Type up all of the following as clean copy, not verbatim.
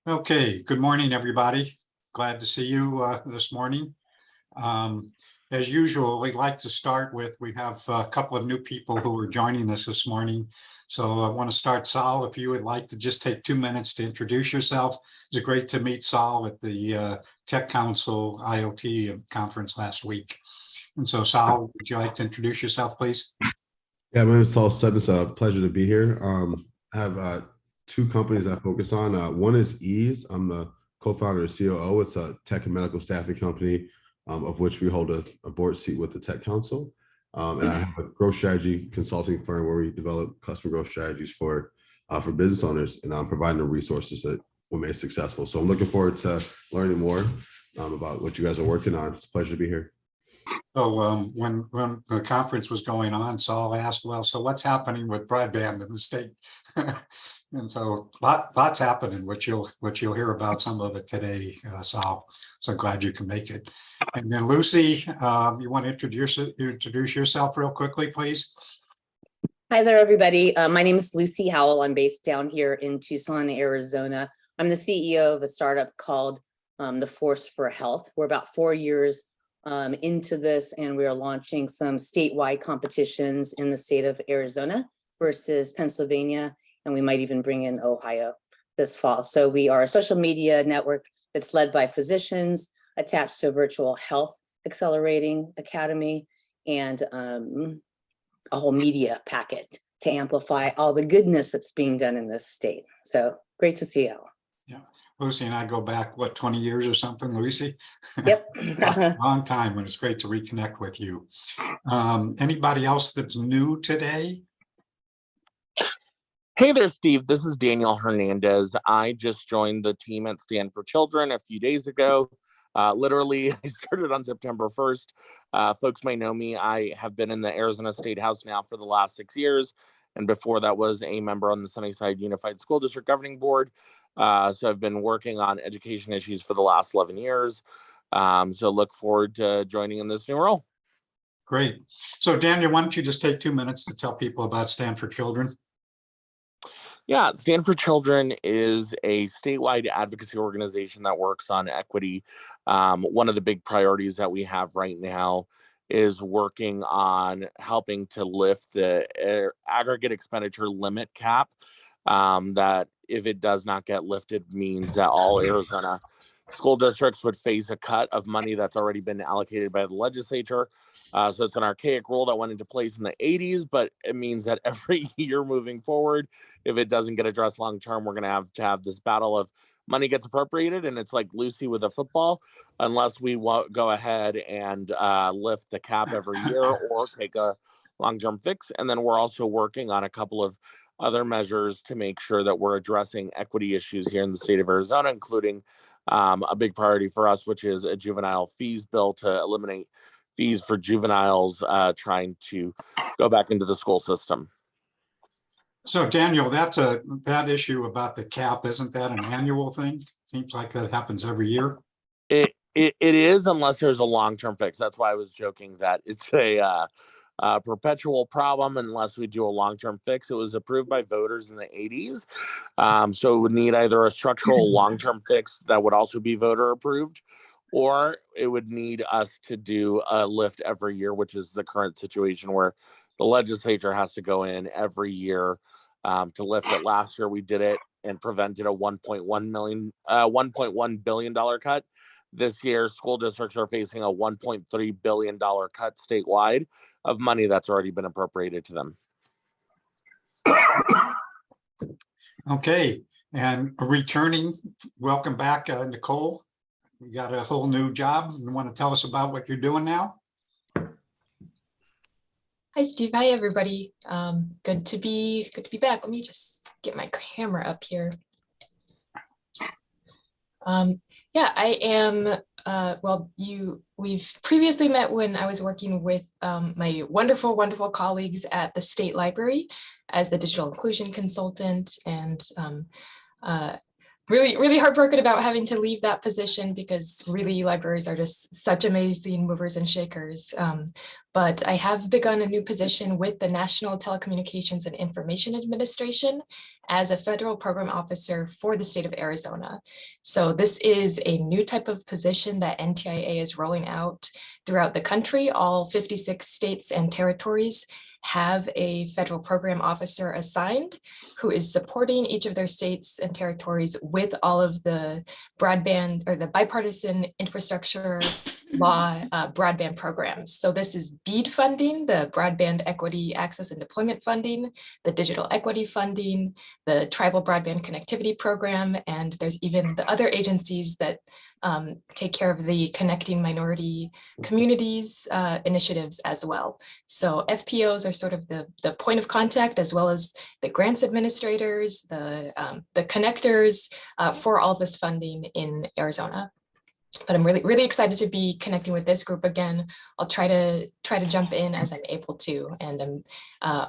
Okay, good morning, everybody. Glad to see you this morning. Um, as usual, we'd like to start with, we have a couple of new people who are joining us this morning. So I want to start, Sal, if you would like to just take 2 minutes to introduce yourself. It was great to meet Sal at the Tech Council IoT conference last week. And so, Sal, would you like to introduce yourself, please? Yeah, my name is Saul Sutton. It's a pleasure to be here. I have two companies I focus on. One is Ease. I'm the co-founder and COO. It's a tech and medical staffing company, of which we hold a board seat with the Tech Council. And I have a growth strategy consulting firm where we develop customer growth strategies for business owners, and I'm providing the resources that will make it successful. So I'm looking forward to learning more about what you guys are working on. It's a pleasure to be here. So when the conference was going on, Saul asked, well, so what's happening with broadband in the state? And so lots happening, which you'll hear about some of it today, Saul. So glad you can make it. And then Lucy, you want to introduce yourself real quickly, please? Hi there, everybody. My name is Lucy Howell. I'm based down here in Tucson, Arizona. I'm the CEO of a startup called The Force for Health. We're about 4 years into this, and we are launching some statewide competitions in the state of Arizona versus Pennsylvania, and we might even bring in Ohio this fall. So we are a social media network that's led by physicians, attached to a virtual health accelerating academy, and a whole media packet to amplify all the goodness that's being done in this state. So great to see you all. Yeah, Lucy and I go back, what, 20 years or something, Lucy? Yep. Long time, and it's great to reconnect with you. Anybody else that's new today? Hey there, Steve. This is Daniel Hernandez. I just joined the team at Stand for Children a few days ago. Literally, I started on September 1st. Folks may know me. I have been in the Arizona State House now for the last 6 years. And before that was a member on the Sunnyside Unified School District Governing Board. So I've been working on education issues for the last 11 years. So look forward to joining in this new role. Great. So Daniel, why don't you just take 2 minutes to tell people about Stand for Children? Yeah, Stand for Children is a statewide advocacy organization that works on equity. One of the big priorities that we have right now is working on helping to lift the aggregate expenditure limit cap. That if it does not get lifted means that all Arizona school districts would face a cut of money that's already been allocated by the legislature. So it's an archaic rule that went into place in the 80s, but it means that every year moving forward, if it doesn't get addressed long term, we're going to have this battle of money gets appropriated. And it's like Lucy with a football, unless we go ahead and lift the cap every year or take a long-term fix. And then we're also working on a couple of other measures to make sure that we're addressing equity issues here in the state of Arizona, including a big priority for us, which is a juvenile fees bill to eliminate fees for juveniles trying to go back into the school system. So Daniel, that issue about the cap, isn't that an annual thing? Seems like that happens every year. It is, unless there's a long-term fix. That's why I was joking that it's a perpetual problem unless we do a long-term fix. It was approved by voters in the 80s. So it would need either a structural long-term fix that would also be voter approved, or it would need us to do a lift every year, which is the current situation where the legislature has to go in every year to lift it. Last year we did it and prevented a $1.1 billion cut. This year, school districts are facing a $1.3 billion cut statewide of money that's already been appropriated to them. Okay, and returning, welcome back, Nicole. You got a whole new job. You want to tell us about what you're doing now? Hi, Steve. Hi, everybody. Good to be back. Let me just get my camera up here. Yeah, I am. We've previously met when I was working with my wonderful colleagues at the State Library as the digital inclusion consultant, and really heartbroken about having to leave that position because really libraries are just such amazing movers and shakers. But I have begun a new position with the National Telecommunications and Information Administration as a federal program officer for the state of Arizona. So this is a new type of position that NTIA is rolling out throughout the country. All 56 states and territories have a federal program officer assigned who is supporting each of their states and territories with all of the broadband or the bipartisan infrastructure law broadband programs. So this is BEAD funding, the Broadband Equity Access and Deployment Funding, the Digital Equity Funding, the Tribal Broadband Connectivity Program, and there's even the other agencies that take care of the Connecting Minority Communities initiatives as well. So FPOs are sort of the point of contact, as well as the grants administrators, the connectors for all this funding in Arizona. But I'm really excited to be connecting with this group again. I'll try to jump in as I'm able to, and I'm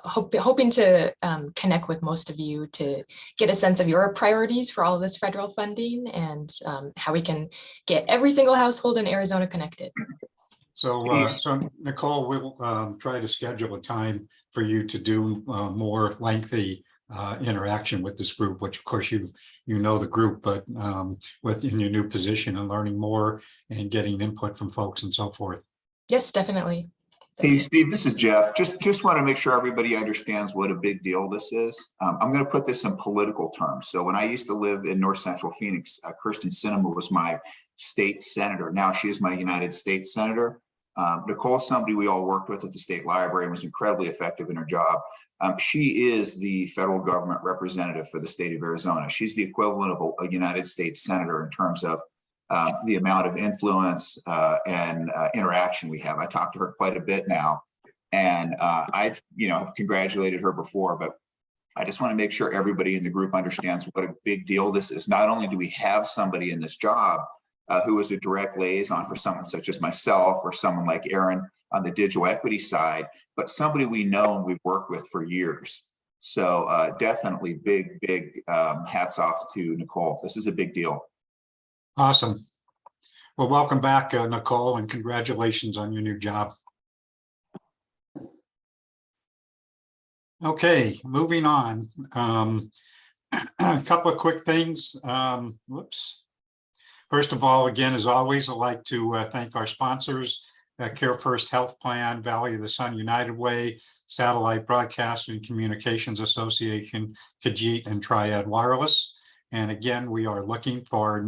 hoping to connect with most of you to get a sense of your priorities for all of this federal funding and how we can get every single household in Arizona connected. So, so Nicole, we'll try to schedule a time for you to do more lengthy interaction with this group, which of course you know the group, but within your new position and learning more and getting input from folks and so forth. Yes, definitely. Hey, Steve, this is Jeff. Just want to make sure everybody understands what a big deal this is. I'm going to put this in political terms. So when I used to live in North Central Phoenix, Kirsten Sinema was my state senator. Now she is my United States senator. Nicole is somebody we all worked with at the state library and was incredibly effective in her job. She is the federal government representative for the state of Arizona. She's the equivalent of a United States senator in terms of the amount of influence and interaction we have. I talk to her quite a bit now, and I've congratulated her before, but I just want to make sure everybody in the group understands what a big deal this is. Not only do we have somebody in this job who is a direct liaison for someone such as myself or someone like Aaron on the digital equity side, but somebody we know and we've worked with for years. So definitely big hats off to Nicole. This is a big deal. Awesome. Well, welcome back, Nicole, and congratulations on your new job. Okay, moving on. A couple of quick things. Whoops. First of all, again, as always, I'd like to thank our sponsors, Care First Health Plan, Valley of the Sun United Way, Satellite Broadcasting and Communications Association, Khajiit, and Triad Wireless. And again, we are looking for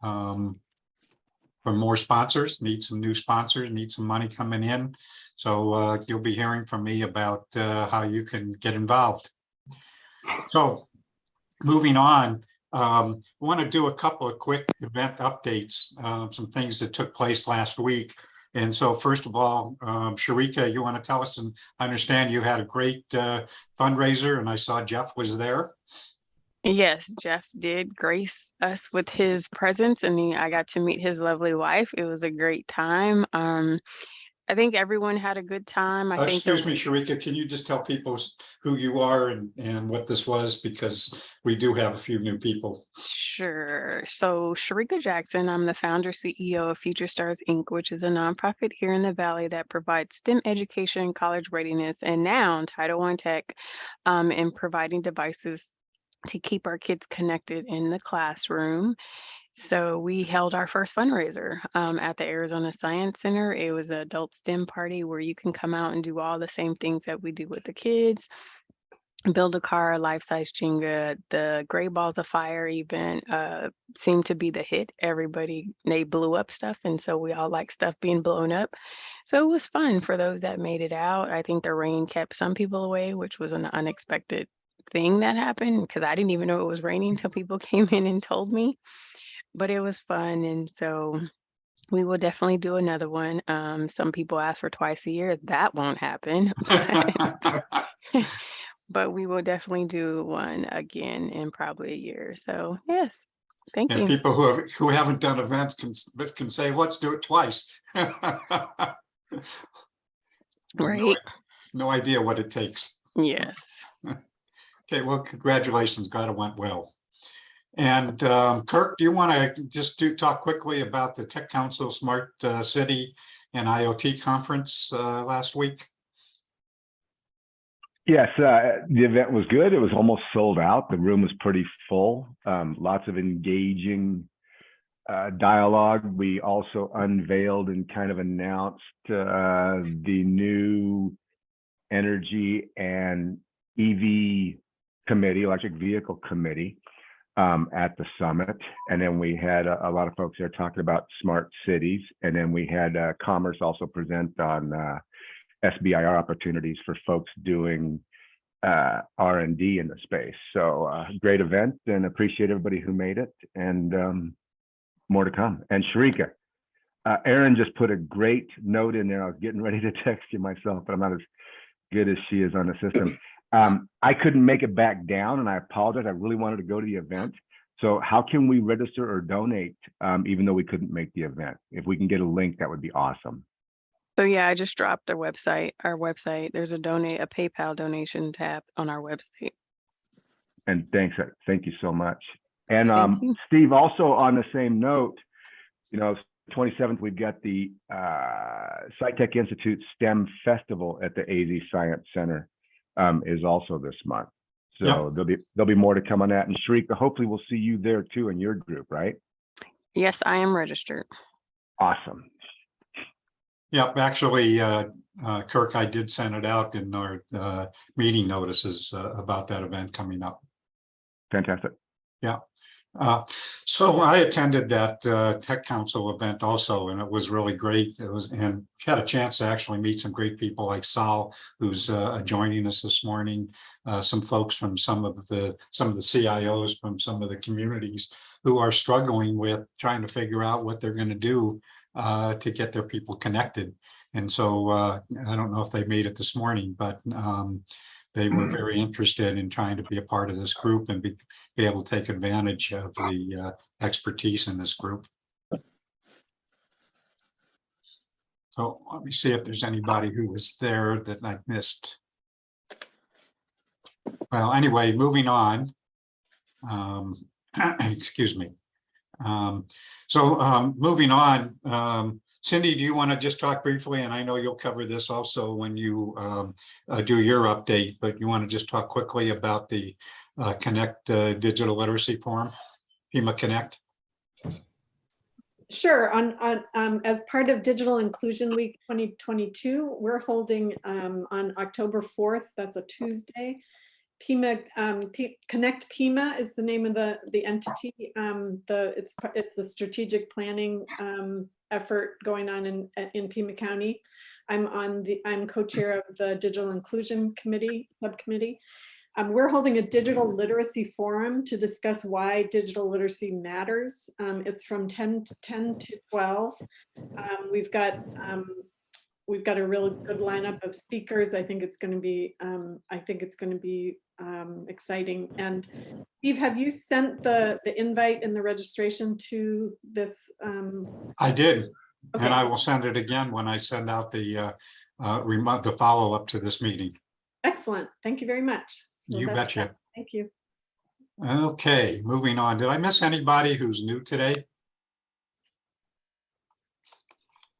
for more sponsors, need some new sponsors, need some money coming in. So you'll be hearing from me about how you can get involved. So moving on, I want to do a couple of quick event updates, some things that took place last week. And so first of all, Sharika, you want to tell us, and I understand you had a great fundraiser, and I saw Jeff was there. Yes, Jeff did grace us with his presence, and I got to meet his lovely wife. It was a great time. I think everyone had a good time. Excuse me, Sharika, can you just tell people who you are and what this was? Because we do have a few new people. Sure. So Sharika Jackson, I'm the founder CEO of Future Stars Inc., which is a nonprofit here in the Valley that provides STEM education, college readiness, and now Title I Tech in providing devices to keep our kids connected in the classroom. So we held our first fundraiser at the Arizona Science Center. It was an adult STEM party where you can come out and do all the same things that we do with the kids. Build a car, life-size Jenga. The Gray Balls of Fire event seemed to be the hit. They blew up stuff, and so we all like stuff being blown up. So it was fun for those that made it out. I think the rain kept some people away, which was an unexpected thing that happened because I didn't even know it was raining until people came in and told me. But it was fun, and so we will definitely do another one. Some people ask for twice a year. That won't happen. But we will definitely do one again in probably a year. So yes, thank you. People who haven't done events can say, let's do it twice. Right. No idea what it takes. Yes. Okay, well, congratulations. Glad it went well. And Kirk, do you want to just talk quickly about the Tech Council Smart City and IoT conference last week? Yes, the event was good. It was almost sold out. The room was pretty full. Lots of engaging dialogue. We also unveiled and kind of announced the new energy and EV committee, electric vehicle committee, at the summit. And then we had a lot of folks there talking about smart cities. And then we had Commerce also present on SBIR opportunities for folks doing R&D in the space. So great event, and appreciate everybody who made it, and more to come. And Sharika, Erin just put a great note in there. I was getting ready to text you myself, but I'm not as good as she is on the system. I couldn't make it back down, and I apologize. I really wanted to go to the event. So how can we register or donate even though we couldn't make the event? If we can get a link, that would be awesome. So yeah, I just dropped our website. There's a PayPal donation tab on our website. And thanks. Thank you so much. And Thank you. Steve, also on the same note, 27th, we've got the SciTech Institute STEM Festival at the AZ Science Center is also this month. So there'll be more to come on that. And Sharika, hopefully we'll see you there too in your group, right? Yes, I am registered. Awesome. Yep, actually, Kirk, I did send it out in our meeting notices about that event coming up. Fantastic. Yeah. So I attended that Tech Council event also, and it was really great. And had a chance to actually meet some great people like Sal, who's joining us this morning. Some folks from some of the CIOs from some of the communities who are struggling with trying to figure out what they're going to do to get their people connected. And so I don't know if they made it this morning, but they were very interested in trying to be a part of this group and be able to take advantage of the expertise in this group. So let me see if there's anybody who was there that I missed. Well, anyway, moving on. Excuse me. Moving on, Cindy, do you want to just talk briefly? And I know you'll cover this also when you do your update, but you want to just talk quickly about the Connect Digital Literacy Forum, Pima Connect? Sure. As part of Digital Inclusion Week 2022, we're holding on October 4th, that's a Tuesday, Pima, Connect Pima is the name of the entity. It's the strategic planning effort going on in Pima County. I'm co-chair of the Digital Inclusion Committee subcommittee. We're holding a digital literacy forum to discuss why digital literacy matters. It's from 10 to 12. We've got a real good lineup of speakers. I think it's going to be exciting. And Steve, have you sent the invite and the registration to this? I did, okay. And I will send it again when I send out the follow-up to this meeting. Excellent. Thank you very much. You betcha. Thank you. Okay, moving on. Did I miss anybody who's new today?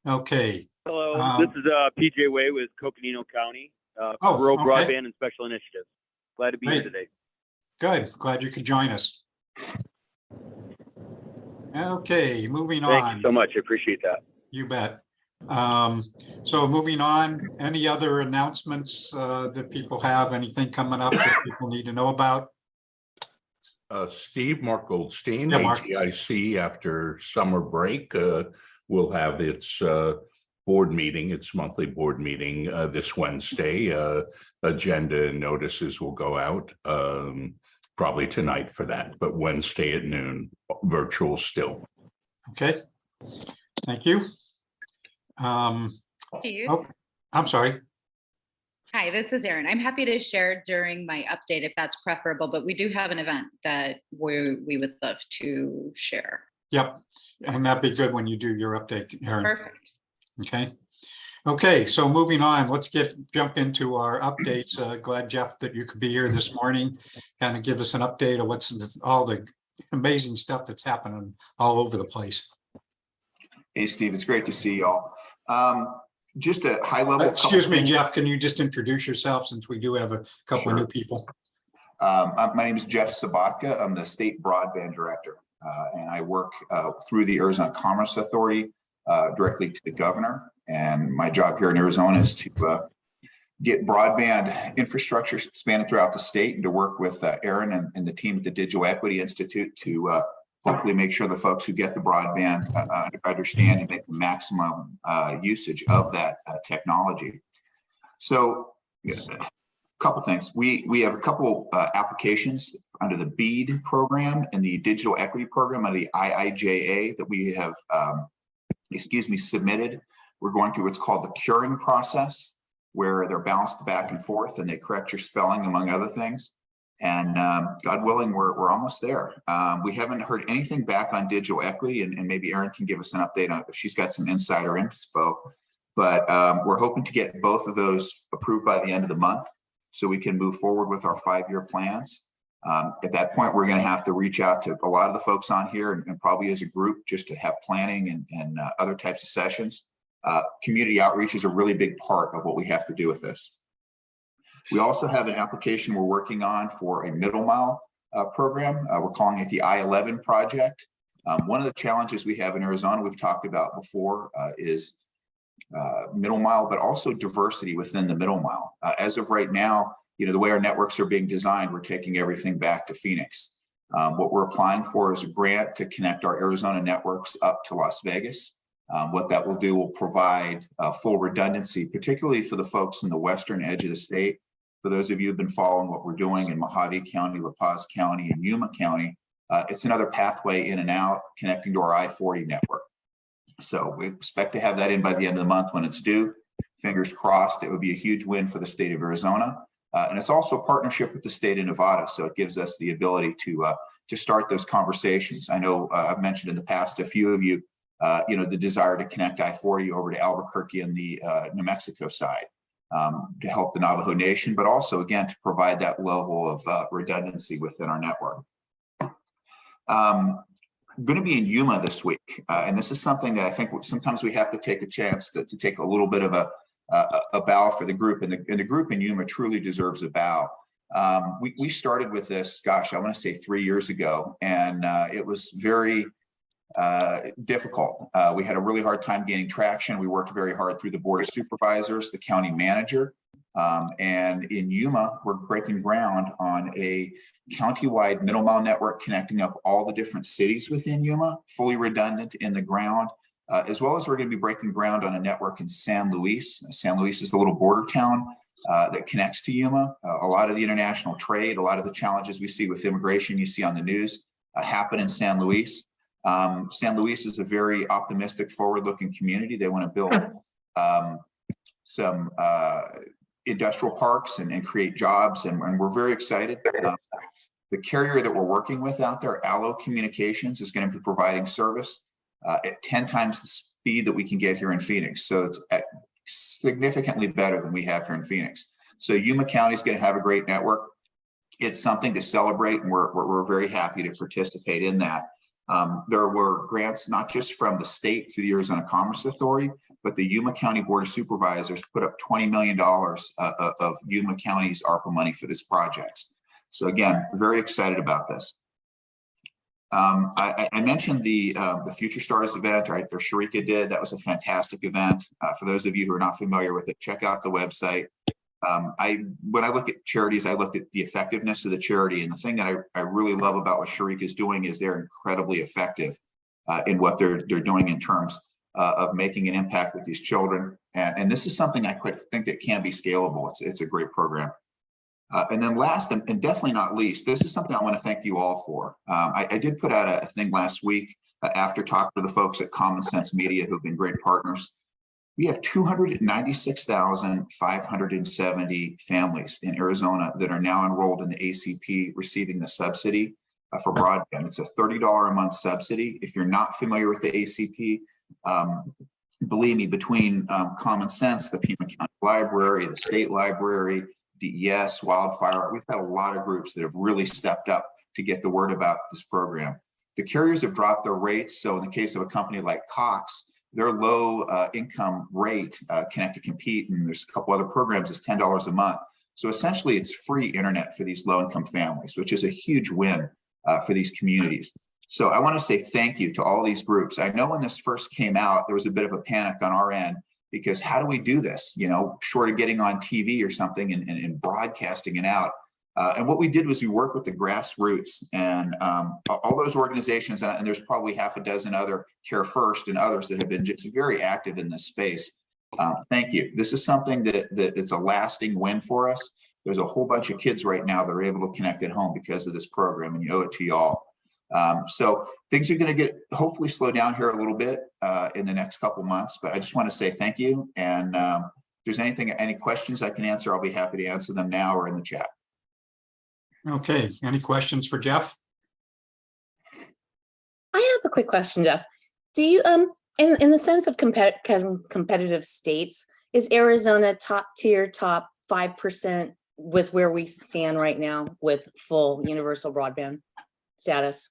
Okay. Hello, this is PJ Way with Coconino County, Rural okay. Broadband and Special Initiatives. Glad to be here Great. today. Good. Glad you could join us. Okay, moving on. Thank you so much. I appreciate that. You bet. So moving on, any other announcements that people have? Anything coming up that people need to know about? Steve, Mark Goldstein, Yeah, Mark. AGIC after summer break will have its board meeting, its monthly board meeting this Wednesday. Agenda notices will go out probably tonight for that, but Wednesday at noon, virtual still. Okay, thank you. Steve? Oh, I'm sorry. Hi, this is Erin. I'm happy to share during my update if that's preferable, but we do have an event that we would love to share. Yep, and that'd be good when you do your update, Erin. Perfect. Okay. Okay, so moving on, let's jump into our updates. Glad, Jeff, that you could be here this morning, kind of give us an update of what's all the amazing stuff that's happening all over the place. Hey, Steve, it's great to see y'all. Just a high level. Excuse me, Jeff, can you just introduce yourself since we do have a couple of new people? My name is Jeff Sabatka. I'm the state broadband director, and I work through the Arizona Commerce Authority directly to the governor. And my job here in Arizona is to get broadband infrastructure expanded throughout the state and to work with Aaron and the team at the Digital Equity Institute to hopefully make sure the folks who get the broadband understand and make the maximum usage of that technology. So a couple things. We have a couple applications under the BEAD program and the Digital Equity program under the IIJA that we have, submitted. We're going through what's called the curing process, where they're bounced back and forth and they correct your spelling, among other things. And God willing, we're almost there. We haven't heard anything back on Digital Equity, and maybe Erin can give us an update on it if she's got some insider info. But we're hoping to get both of those approved by the end of the month so we can move forward with our 5-year plans. At that point, we're going to have to reach out to a lot of the folks on here and probably as a group just to have planning and other types of sessions. Community outreach is a really big part of what we have to do with this. We also have an application we're working on for a middle mile program. We're calling it the I-11 project. One of the challenges we have in Arizona, we've talked about before, is middle mile, but also diversity within the middle mile. As of right now, the way our networks are being designed, we're taking everything back to Phoenix. What we're applying for is a grant to connect our Arizona networks up to Las Vegas. What that will do will provide full redundancy, particularly for the folks in the western edge of the state. For those of you who've been following what we're doing in Mojave County, La Paz County, and Yuma County, it's another pathway in and out connecting to our I-40 network. So we expect to have that in by the end of the month when it's due. Fingers crossed, it would be a huge win for the state of Arizona. And it's also a partnership with the state of Nevada. So it gives us the ability to start those conversations. I know I've mentioned in the past, a few of you, the desire to connect I-40 over to Albuquerque and the New Mexico side to help the Navajo Nation, but also, again, to provide that level of redundancy within our network. I'm going to be in Yuma this week, and this is something that I think sometimes we have to take a chance to take a little bit of a bow for the group, and the group in Yuma truly deserves a bow. We started with this, gosh, I want to say 3 years ago, and it was very difficult. We had a really hard time gaining traction. We worked very hard through the Board of Supervisors, the county manager, and in Yuma, we're breaking ground on a countywide middle mile network connecting up all the different cities within Yuma, fully redundant in the ground, as well as we're going to be breaking ground on a network in San Luis. San Luis is the little border town that connects to Yuma. A lot of the international trade, a lot of the challenges we see with immigration you see on the news happen in San Luis. San Luis is a very optimistic, forward-looking community. They want to build some industrial parks and create jobs, and we're very excited. The carrier that we're working with out there, Allo Communications, is going to be providing service at 10 times the speed that we can get here in Phoenix. So it's significantly better than we have here in Phoenix. So Yuma County is going to have a great network. It's something to celebrate, and we're very happy to participate in that. There were grants not just from the state through the Arizona Commerce Authority, but the Yuma County Board of Supervisors put up $20 million of Yuma County's ARPA money for this project. So again, very excited about this. I mentioned the Future Stars event, right? That Sharika did. That was a fantastic event. For those of you who are not familiar with it, check out the website. When I look at charities, I look at the effectiveness of the charity, and the thing that I really love about what Sharika is doing is they're incredibly effective in what they're doing in terms of making an impact with these children. And this is something I quite think that can be scalable. It's a great program. And then last and definitely not least, this is something I want to thank you all for. I did put out a thing last week after talking to the folks at Common Sense Media who've been great partners. We have 296,570 families in Arizona that are now enrolled in the ACP receiving the subsidy for broadband. It's a $30 a month subsidy. If you're not familiar with the ACP, believe me, between Common Sense, the Pima County Library, the State Library, DES, Wildfire, we've had a lot of groups that have really stepped up to get the word about this program. The carriers have dropped their rates. So in the case of a company like Cox, their low income rate, Connect to Compete, and there's a couple other programs, is $10 a month. So essentially it's free internet for these low income families, which is a huge win for these communities. So I want to say thank you to all these groups. I know when this first came out, there was a bit of a panic on our end, because how do we do this? You know, short of getting on TV or something and broadcasting it out. And what we did was we worked with the grassroots and all those organizations, and there's probably half a dozen other, Care First and others, that have been just very active in this space. Thank you. This is something that it's a lasting win for us. There's a whole bunch of kids right now that are able to connect at home because of this program, and you owe it to y'all. So things are going to get hopefully slow down here a little bit in the next couple months, but I just want to say thank you. And if there's any questions I can answer, I'll be happy to answer them now or in the chat. Okay, any questions for Jeff? I have a quick question, Jeff. Do you, in the sense of competitive states, is Arizona top tier, top 5% with where we stand right now with full universal broadband status?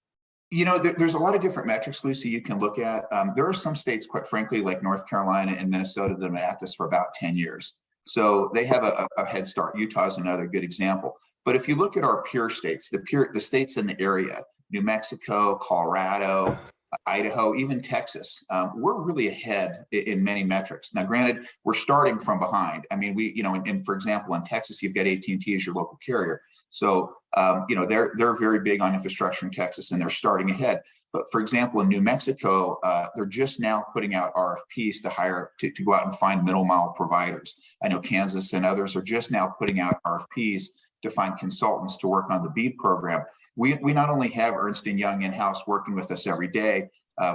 You know, there's a lot of different metrics, Lucy, you can look at. There are some states, quite frankly, like North Carolina and Minnesota, that have been at this for about 10 years. So they have a head start. Utah is another good example. But if you look at our peer states, the states in the area, New Mexico, Colorado, Idaho, even Texas, we're really ahead in many metrics. Now, granted, we're starting from behind. I mean, and for example, in Texas, you've got AT&T as your local carrier. So, they're very big on infrastructure in Texas, and they're starting ahead. But for example, in New Mexico, they're just now putting out RFPs to go out and find middle mile providers. I know Kansas and others are just now putting out RFPs to find consultants to work on the BEAD program. We not only have Ernst & Young in-house working with us every day,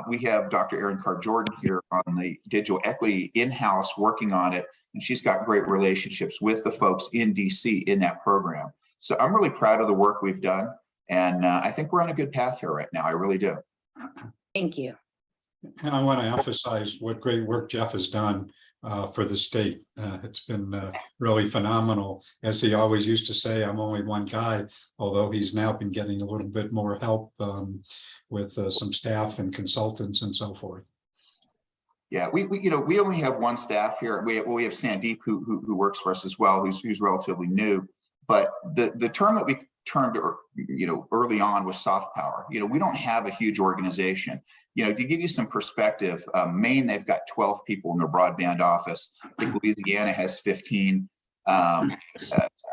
we have Dr. Erin Carr-Jordan here on the digital equity in-house working on it, and she's got great relationships with the folks in DC in that program. So I'm really proud of the work we've done, and I think we're on a good path here right now. I really do. Thank you. And I want to emphasize what great work Jeff has done for the state. It's been really phenomenal. As he always used to say, I'm only one guy, although he's now been getting a little bit more help with some staff and consultants and so forth. Yeah, we only have one staff here. We have Sandeep who works for us as well, who's relatively new. But the term that we termed early on was soft power. We don't have a huge organization. To give you some perspective, Maine, they've got 12 people in their broadband office. I think Louisiana has 15.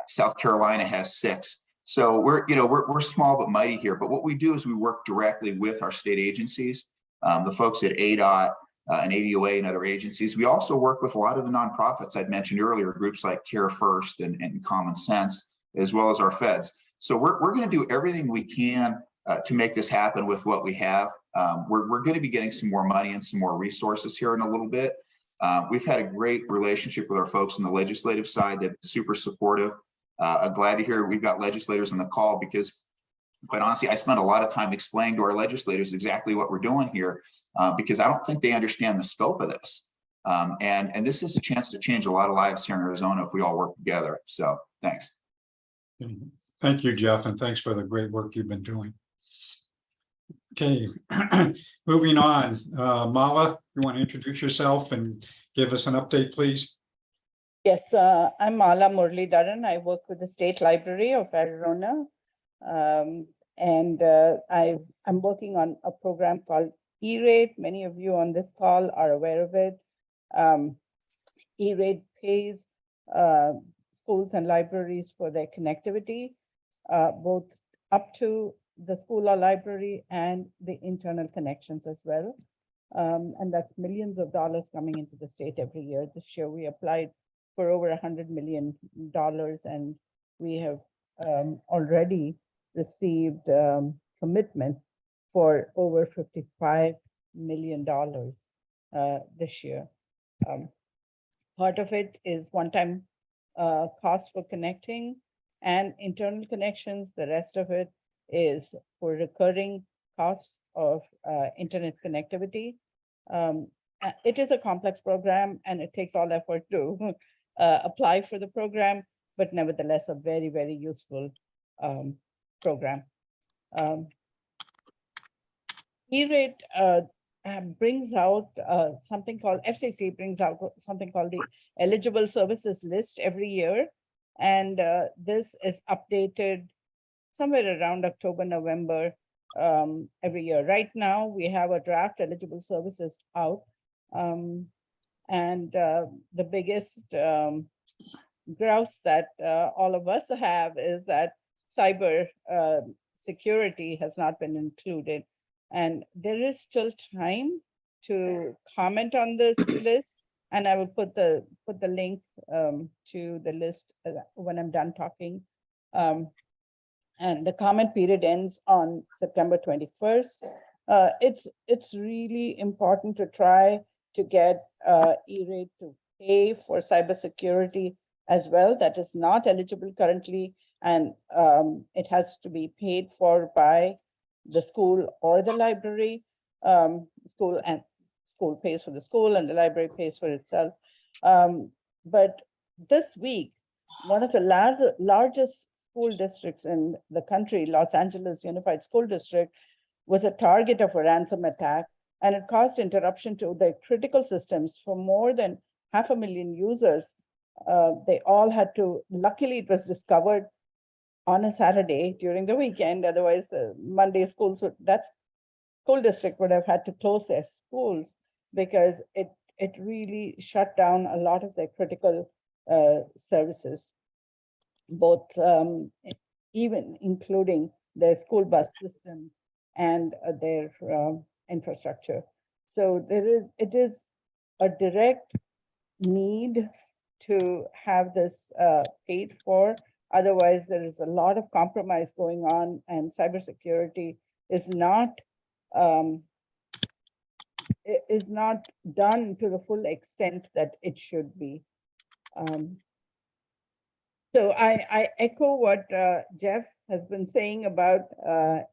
South Carolina has 6. So we're small but mighty here. But what we do is we work directly with our state agencies, the folks at ADOT and ADOA and other agencies. We also work with a lot of the nonprofits I'd mentioned earlier, groups like Care First and Common Sense, as well as our feds. So we're going to do everything we can to make this happen with what we have. We're going to be getting some more money and some more resources here in a little bit. We've had a great relationship with our folks on the legislative side. They've been super supportive. I'm glad to hear we've got legislators on the call, because quite honestly, I spent a lot of time explaining to our legislators exactly what we're doing here, because I don't think they understand the scope of this. And this is a chance to change a lot of lives here in Arizona if we all work together. So thanks. Thank you, Jeff, and thanks for the great work you've been doing. Okay, moving on. Mala, you want to introduce yourself and give us an update, please? Yes, I'm Mala Muralidharan. I work with the State Library of Arizona. I'm working on a program called E-Rate. Many of you on this call are aware of it. E-Rate pays schools and libraries for their connectivity, both up to the school or library and the internal connections as well. And that's millions of dollars coming into the state every year. This year we applied for over $100 million, and we have already received commitment for over $55 million this year. Part of it is one-time cost for connecting and internal connections. The rest of it is for recurring costs of internet connectivity. It is a complex program, and it takes all effort to apply for the program, but nevertheless a very, very useful program. E-rate brings out something called, FCC brings out something called the eligible services list every year. And this is updated somewhere around October, November every year. Right now, we have a draft eligible services out. And the biggest grouse that all of us have is that cyber security has not been included. And there is still time to comment on this list. And I will put the link to the list when I'm done talking. And the comment period ends on September 21st. It's really important to try to get E-rate to pay for cybersecurity as well. That is not eligible currently, and it has to be paid for by the school or the library. School pays for the school and the library pays for itself. But this week, one of the largest school districts in the country, Los Angeles Unified School District, was a target of a ransom attack, and it caused interruption to the critical systems for more than 500,000 users. They all had to, luckily it was discovered on a Saturday during the weekend. Otherwise, the Monday schools, that school district would have had to close their schools because it really shut down a lot of their critical services, both even including their school bus system and their infrastructure. So it is a direct need to have this paid for. Otherwise, there is a lot of compromise going on, and cybersecurity is not done to the full extent that it should be. So I echo what Jeff has been saying about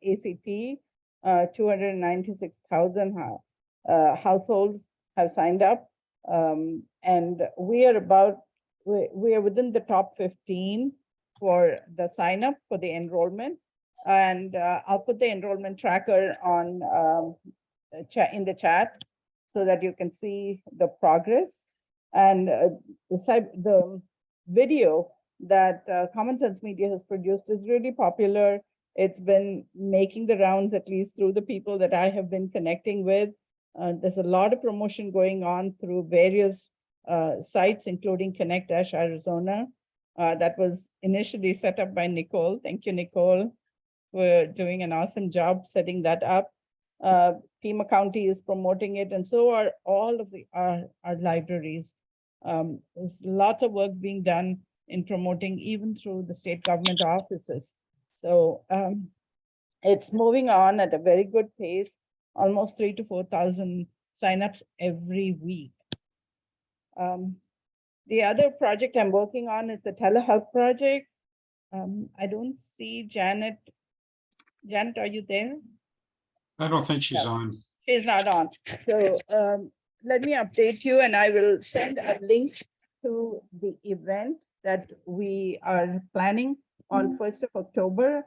ACP. 296,000 households have signed up, and we are within the top 15 for the sign up for the enrollment. And I'll put the enrollment tracker on in the chat so that you can see the progress. And the video that Common Sense Media has produced is really popular. It's been making the rounds, at least through the people that I have been connecting with. There's a lot of promotion going on through various sites, including Connect Arizona. That was initially set up by Nicole. Thank you, Nicole, for doing an awesome job setting that up. Pima County is promoting it, and so are all of our libraries. There's lots of work being done in promoting, even through the state government offices. So it's moving on at a very good pace, almost 3,000 to 4,000 signups every week. The other project I'm working on is the telehealth project. I don't see Janet. Janet, are you there? I don't think she's on. She's not on. So let me update you, and I will send a link to the event that we are planning on 1st of October.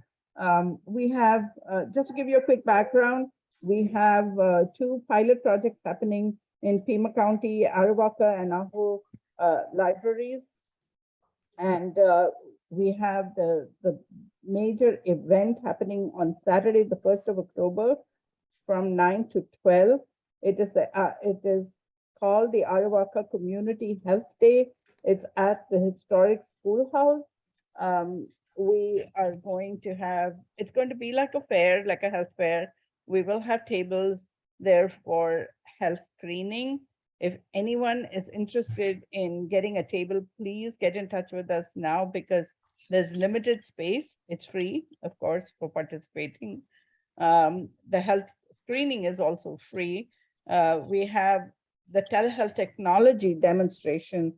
We have, just to give you a quick background, we have 2 pilot projects happening in Pima County, Arivaca and Ajo libraries. And we have the major event happening on Saturday, the 1st of October from 9 to 12. It is called the Arivaca Community Health Day. It's at the historic schoolhouse. We are going to have, it's going to be like a fair, like a health fair. We will have tables there for health screening. If anyone is interested in getting a table, please get in touch with us now because there's limited space. It's free, of course, for participating. The health screening is also free. We have the telehealth technology demonstration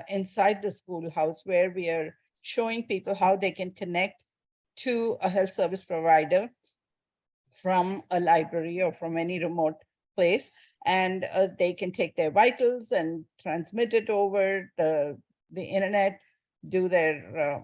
inside the schoolhouse where we are showing people how they can connect to a health service provider from a library or from any remote place. And they can take their vitals and transmit it over the internet, do their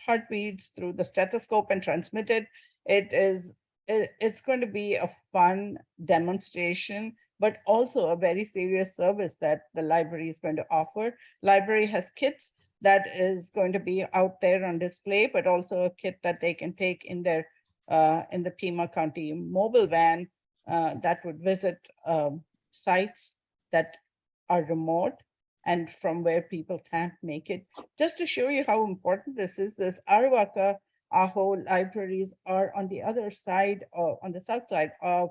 heartbeats through the stethoscope and transmit it. It is it's going to be a fun demonstration, but also a very serious service that the library is going to offer. Library has kits that is going to be out there on display, but also a kit that they can take in their in the Pima County mobile van that would visit sites that are remote and from where people can't make it. Just to show you how important this is, this Arhuaca Ajo libraries are on the other side, on the south side of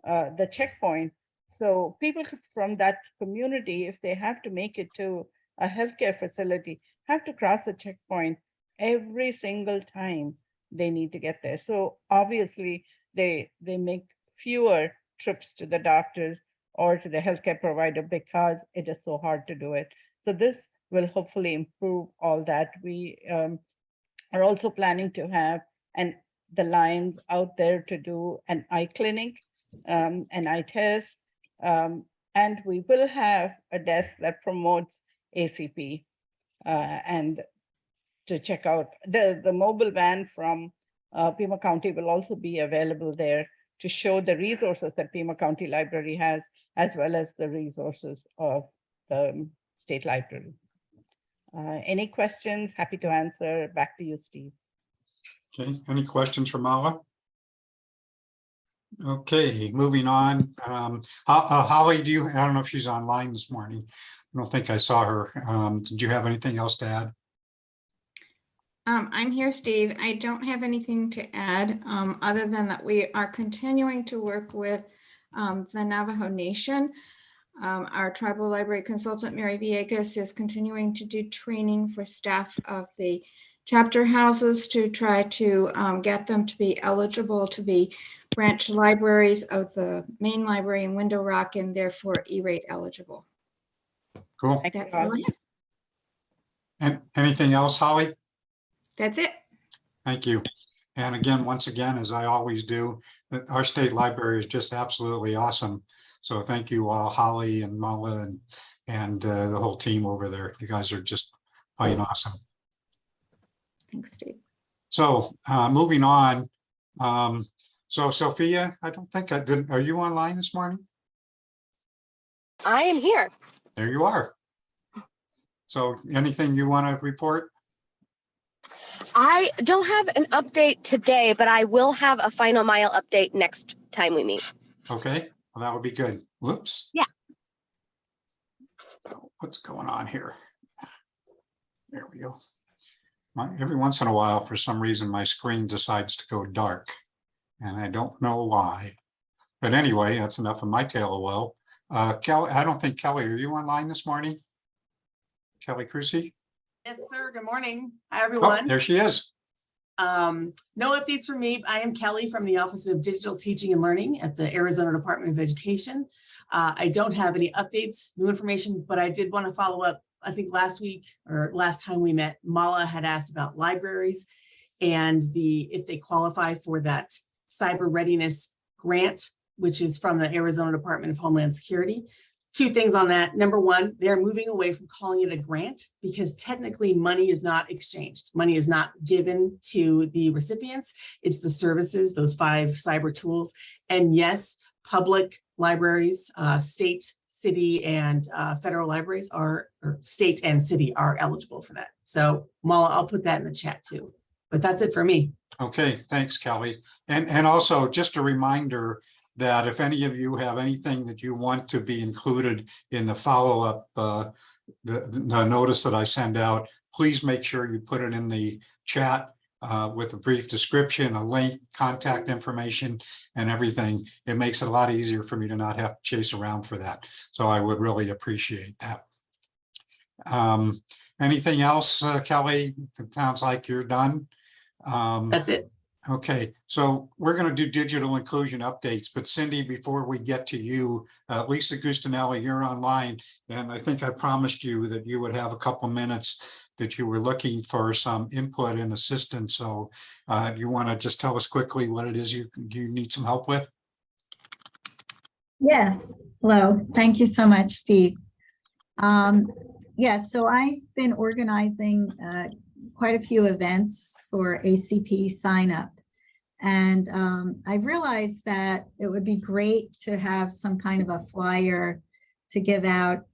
the checkpoint. So people from that community, if they have to make it to a healthcare facility, have to cross the checkpoint every single time they need to get there. So obviously they make fewer trips to the doctors or to the healthcare provider because it is so hard to do it. So this will hopefully improve all that. We are also planning to have the lines out there to do an eye clinic, an eye test, and we will have a desk that promotes ACP and to check out the mobile van from Pima County will also be available there to show the resources that Pima County Library has, as well as the resources of the state library. Any questions? Happy to answer. Back to you, Steve. Okay, any questions for Mala? Okay, moving on. Holly, I don't know if she's online this morning. I don't think I saw her. Did you have anything else to add? I'm here, Steve. I don't have anything to add other than that we are continuing to work with the Navajo Nation. Our tribal library consultant, Mary Villegas, is continuing to do training for staff of the chapter houses to try to get them to be eligible to be branch libraries of the main library in Window Rock and therefore E-rate eligible. Cool. That's all I have. And anything else, Holly? That's it. Thank you. And again, once again, as I always do, our state library is just absolutely awesome. So thank you all, Holly and Mala and the whole team over there. You guys are just plain awesome. Thanks, Steve. So moving on. So Sophia, I don't think I did. Are you online this morning? I am here. There you are. So anything you want to report? I don't have an update today, but I will have a final mile update next time we meet. Okay, well, that would be good. Whoops. Yeah. So what's going on here? There we go. Every once in a while, for some reason, my screen decides to go dark, and I don't know why. But anyway, that's enough of my tale of woe. Kelly, I don't think Kelly, are you online this morning? Kelly Crucy? Yes, sir. Good morning. Hi, Oh, everyone. there she is. No updates from me. I am Kelly from the Office of Digital Teaching and Learning at the Arizona Department of Education. I don't have any updates, new information, but I did want to follow up. I think last week or last time we met, Mala had asked about libraries and if they qualify for that cyber readiness grant, which is from the Arizona Department of Homeland Security. Two things on that. Number one, they're moving away from calling it a grant because technically money is not exchanged. Money is not given to the recipients. It's the services, those 5 cyber tools. And yes, public libraries, state, city, and federal libraries or state and city are eligible for that. So Mala, I'll put that in the chat too. But that's it for me. Okay, thanks, Kelly. And also just a reminder that if any of you have anything that you want to be included in the follow-up, the notice that I send out, please make sure you put it in the chat with a brief description, a link, contact information, and everything. It makes it a lot easier for me to not have to chase around for that. So I would really appreciate that. Anything else, Kelly? It sounds like you're done. That's it. Okay, so we're going to do digital inclusion updates, but Cindy, before we get to you, Lisa Gustinelli, you're online, and I think I promised you that you would have a couple minutes that you were looking for some input and assistance. So you want to just tell us quickly what it is you need some help with? Yes, hello. Thank you so much, Steve. Yes, so I've been organizing quite a few events for ACP sign up. And I realized that it would be great to have some kind of a flyer to give out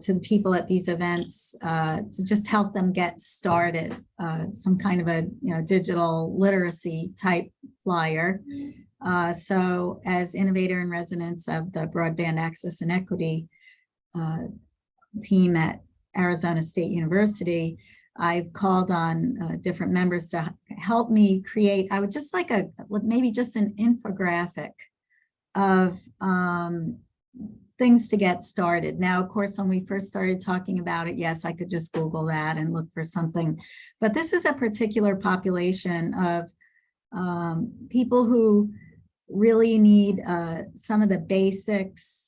to the people at these events to just help them get started. Some kind of a digital literacy type flyer. So as innovator in residence of the Broadband Access and Equity team at Arizona State University, I've called on different members to help me create. I would just like maybe just an infographic of things to get started. Now, of course, when we first started talking about it, yes, I could just Google that and look for something. But this is a particular population of people who really need some of the basics.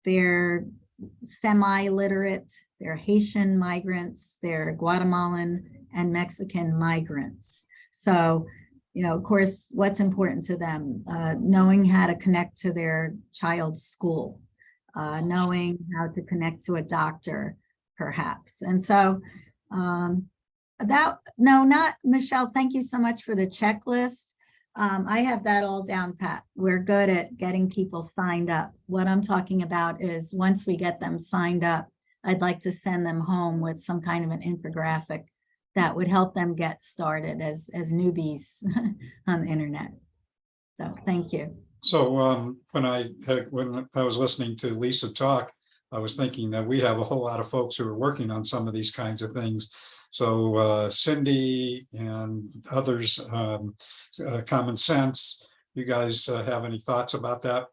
They're semi-literate, they're Haitian migrants, they're Guatemalan and Mexican migrants. So, of course, what's important to them? Knowing how to connect to their child's school, knowing how to connect to a doctor, perhaps. And so not Michelle, thank you so much for the checklist. I have that all down pat. We're good at getting people signed up. What I'm talking about is once we get them signed up, I'd like to send them home with some kind of an infographic that would help them get started as newbies on the internet. So thank you. So when I was listening to Lisa talk, I was thinking that we have a whole lot of folks who are working on some of these kinds of things. So Cindy and others, Common Sense, you guys have any thoughts about that?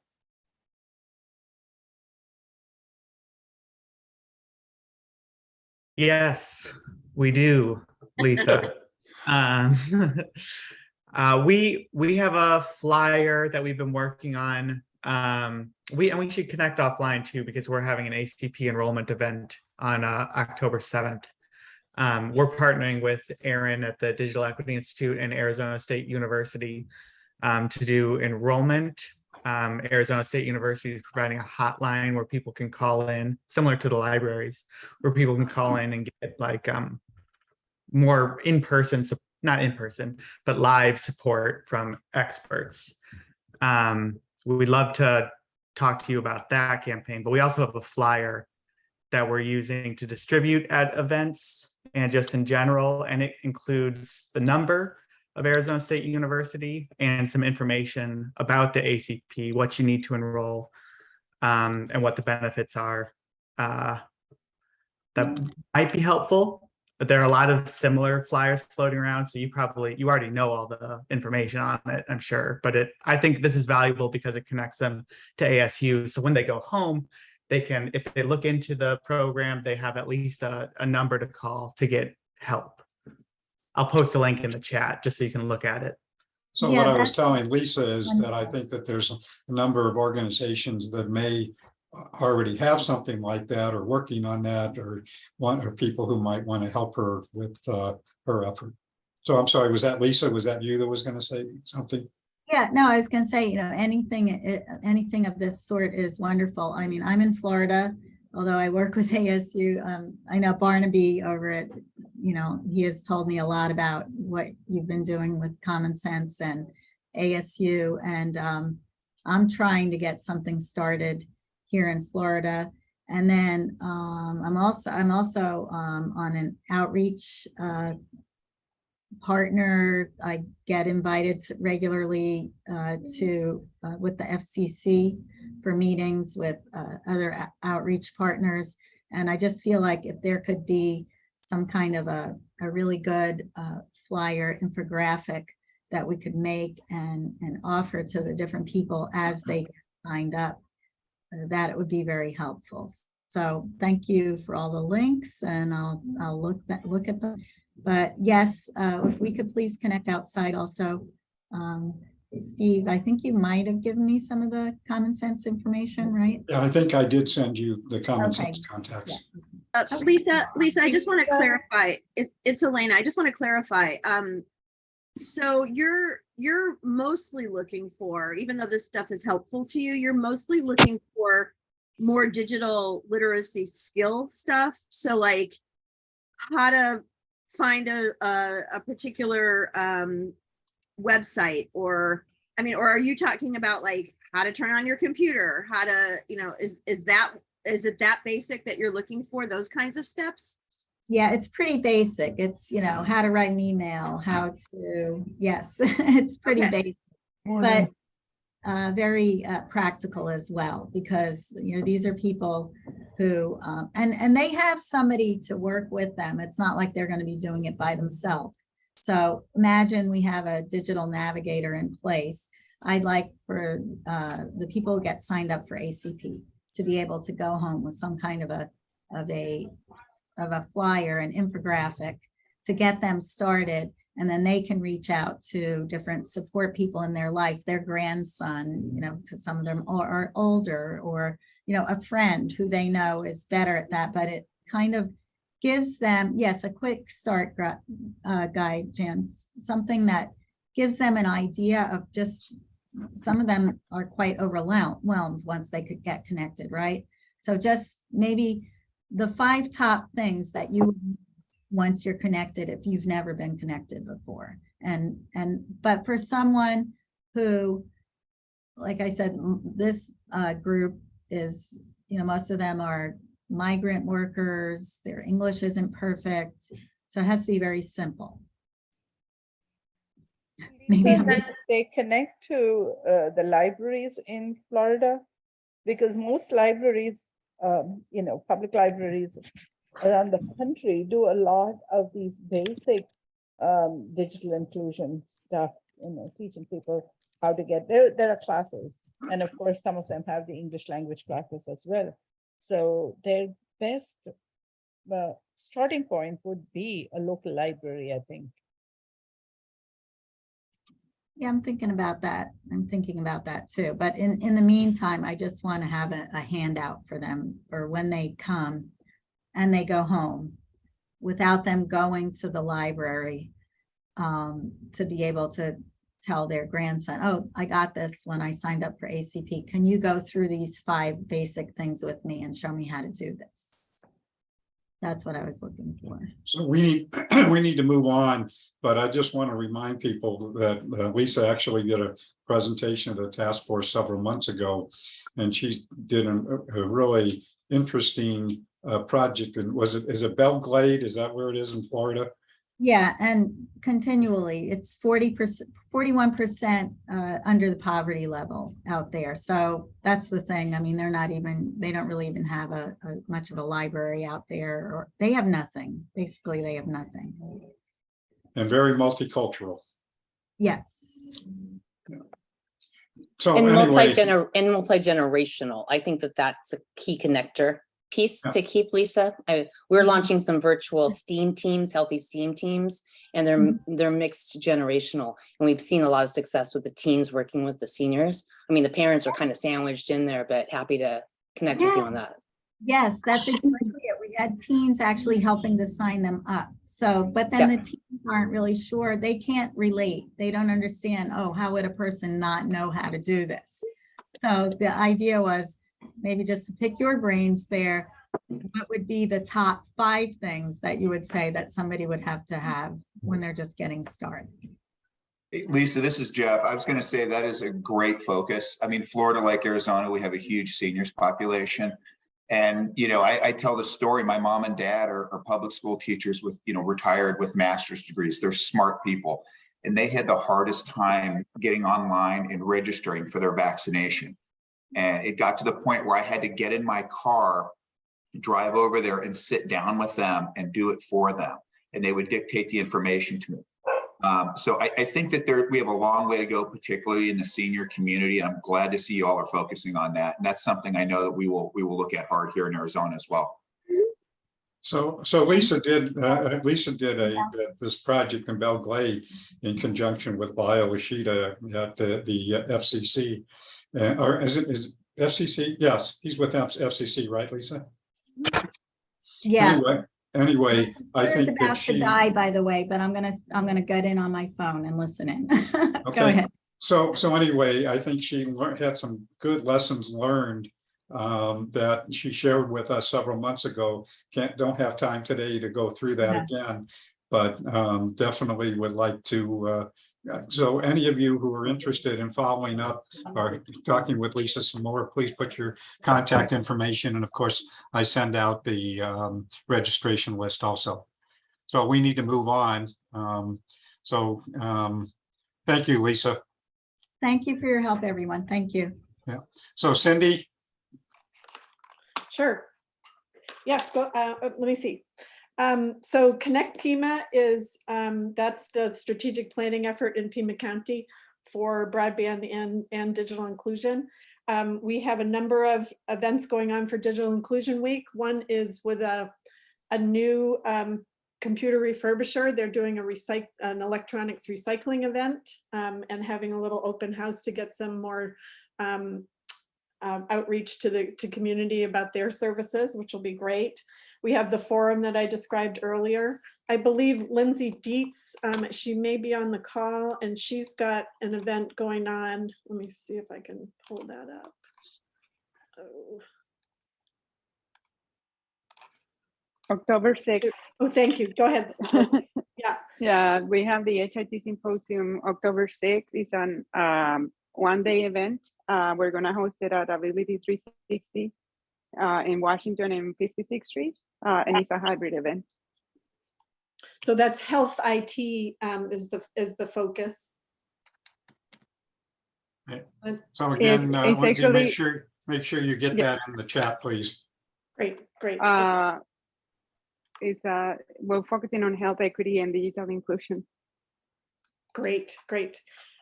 Yes, we do, Lisa. We have a flyer that we've been working on. We should connect offline too, because we're having an ACP enrollment event on October 7th. We're partnering with Aaron at the Digital Equity Institute and Arizona State University to do enrollment. Arizona State University is providing a hotline where people can call in, similar to the libraries, where people can call in and get more in-person, not in-person, but live support from experts. We'd love to talk to you about that campaign, but we also have a flyer that we're using to distribute at events and just in general, and it includes the number of Arizona State University and some information about the ACP, what you need to enroll, and what the benefits are. That might be helpful, but there are a lot of similar flyers floating around, so you already know all the information on it, I'm sure, but I think this is valuable because it connects them to ASU, so when they go home, they can, if they look into the program, they have at least a number to call to get help. I'll post a link in the chat just so you can look at it. So what I was telling Lisa is that I think that there's a number of organizations that may already have something like that or working on that, or people who might want to help her with her effort. So I'm sorry, was that Lisa? Was that you that was going to say something? Yeah, no, I was going to say, anything of this sort is wonderful. I mean, I'm in Florida, although I work with ASU. I know Barnaby over at, he has told me a lot about what you've been doing with Common Sense and ASU. And I'm trying to get something started here in Florida. And then I'm also on an outreach partner. I get invited regularly with the FCC for meetings with other outreach partners. And I just feel like if there could be some kind of a really good flyer infographic that we could make and offer to the different people as they get signed up, that it would be very helpful. So thank you for all the links, and I'll look at them. But yes, if we could please connect outside also. Steve, I think you might have given me some of the Common Sense information, right? Yeah, I think I did send you the Common Sense contacts. Yeah. Lisa, I just want to clarify. It's Elena. I just want to clarify. So you're mostly looking for, even though this stuff is helpful to you, you're mostly looking for more digital literacy skill stuff. So like how to find a particular website, or, I mean, or are you talking about like how to turn on your computer, how to, is it that basic that you're looking for, those kinds of steps? Yeah, it's pretty basic. It's, how to write an email, how to, yes, it's pretty basic, but very practical as well, because, these are people who, and they have somebody to work with them. It's not like they're going to be doing it by themselves. So imagine we have a digital navigator in place. I'd like for the people who get signed up for ACP to be able to go home with some kind of a flyer, an infographic, to get them started, and then they can reach out to different support people in their life, their grandson, to some of them are older, or a friend who they know is better at that. But it kind of gives them, yes, a quick start guide, Jan, something that gives them an idea of just, some of them are quite overwhelmed once they could get connected, right? So just maybe the 5 top things that you, once you're connected, if you've never been connected before. But for someone who, like I said, this group is, most of them are migrant workers, their English isn't perfect. So it has to be very simple. Maybe they connect to the libraries in Florida, because most libraries, public libraries around the country do a lot of these basic digital inclusion stuff, teaching people how to get there. There are classes, and of course some of them have the English language classes as well. So their best starting point would be a local library, I think. Yeah, I'm thinking about that. I'm thinking about that too. But in the meantime, I just want to have a handout for them for when they come and they go home, without them going to the library, to be able to tell their grandson, oh, I got this when I signed up for ACP. Can you go through these 5 basic things with me and show me how to do this? That's what I was looking for. So we need to move on, but I just want to remind people that Lisa actually did a presentation of the task force several months ago, and she did a really interesting project. And is it Belle Glade? Is that where it is in Florida? Yeah, and continually, it's 41% under the poverty level out there. So that's the thing. I mean, they don't really even have a much of a library out there, or they have nothing. Basically, they have nothing. And very multicultural. Yes. So and anyway, multi-generational. I think that's a key connector piece to keep, Lisa. We're launching some virtual STEAM teams, healthy STEAM teams, and they're mixed generational. And we've seen a lot of success with the teens working with the seniors. I mean, the parents are kind of sandwiched in there, but happy to connect with you on that. Yes, that's exactly it. We had teens actually helping to sign them up. So, but then the teens aren't really sure. They can't relate. They don't understand, oh, how would a person not know how to do this? So the idea was maybe just to pick your brains there. What would be the top 5 things that you would say that somebody would have to have when they're just getting started? Lisa, this is Jeff. I was going to say that is a great focus. I mean, Florida, like Arizona, we have a huge seniors population. And, I tell the story, my mom and dad are public school teachers with, retired with master's degrees. They're smart people. And they had the hardest time getting online and registering for their vaccination. And it got to the point where I had to get in my car, drive over there and sit down with them and do it for them. And they would dictate the information to me. So I think that we have a long way to go, particularly in the senior community. I'm glad to see you all are focusing on that. And that's something I know that we will look at hard here in Arizona as well. So Lisa did this project in Belle Glade in conjunction with Lyle Ishida at the FCC. Or is it FCC? Yes, he's with FCC, right, Lisa? Yeah. Anyway, I think about to die, by the way, but I'm gonna get in on my phone and listen in. Okay. Go ahead. So anyway, I think she had some good lessons learned that she shared with us several months ago. Don't have time today to go through that again, but definitely would like to So any of you who are interested in following up or talking with Lisa some more, please put your contact information. And of course, I send out the registration list also. So we need to move on. Thank you, Lisa. Thank you for your help, everyone. Thank you. Yeah. So Cindy, Sure. Yes, let me see. So Connect Pima is, that's the strategic planning effort in Pima County for broadband and digital inclusion. We have a number of events going on for Digital Inclusion Week. One is with a new computer refurbisher. They're doing an electronics recycling event and having a little open house to get some more outreach to community about their services, which will be great. We have the forum that I described earlier. I believe Lindsay Dietz, she may be on the call, and she's got an event going on. Let me see if I can pull that up. Oh. October 6th. Oh, thank you. Go ahead. Yeah. Yeah, we have the HIT Symposium October 6th. It's an one-day event. We're going to host it at Ability 360 in Washington and 56th Street, and it's a hybrid event. So that's health IT is the focus. so again, it's Lindsay, actually, make sure you get that in the chat, please. Great. We're focusing on health equity and digital inclusion. Great.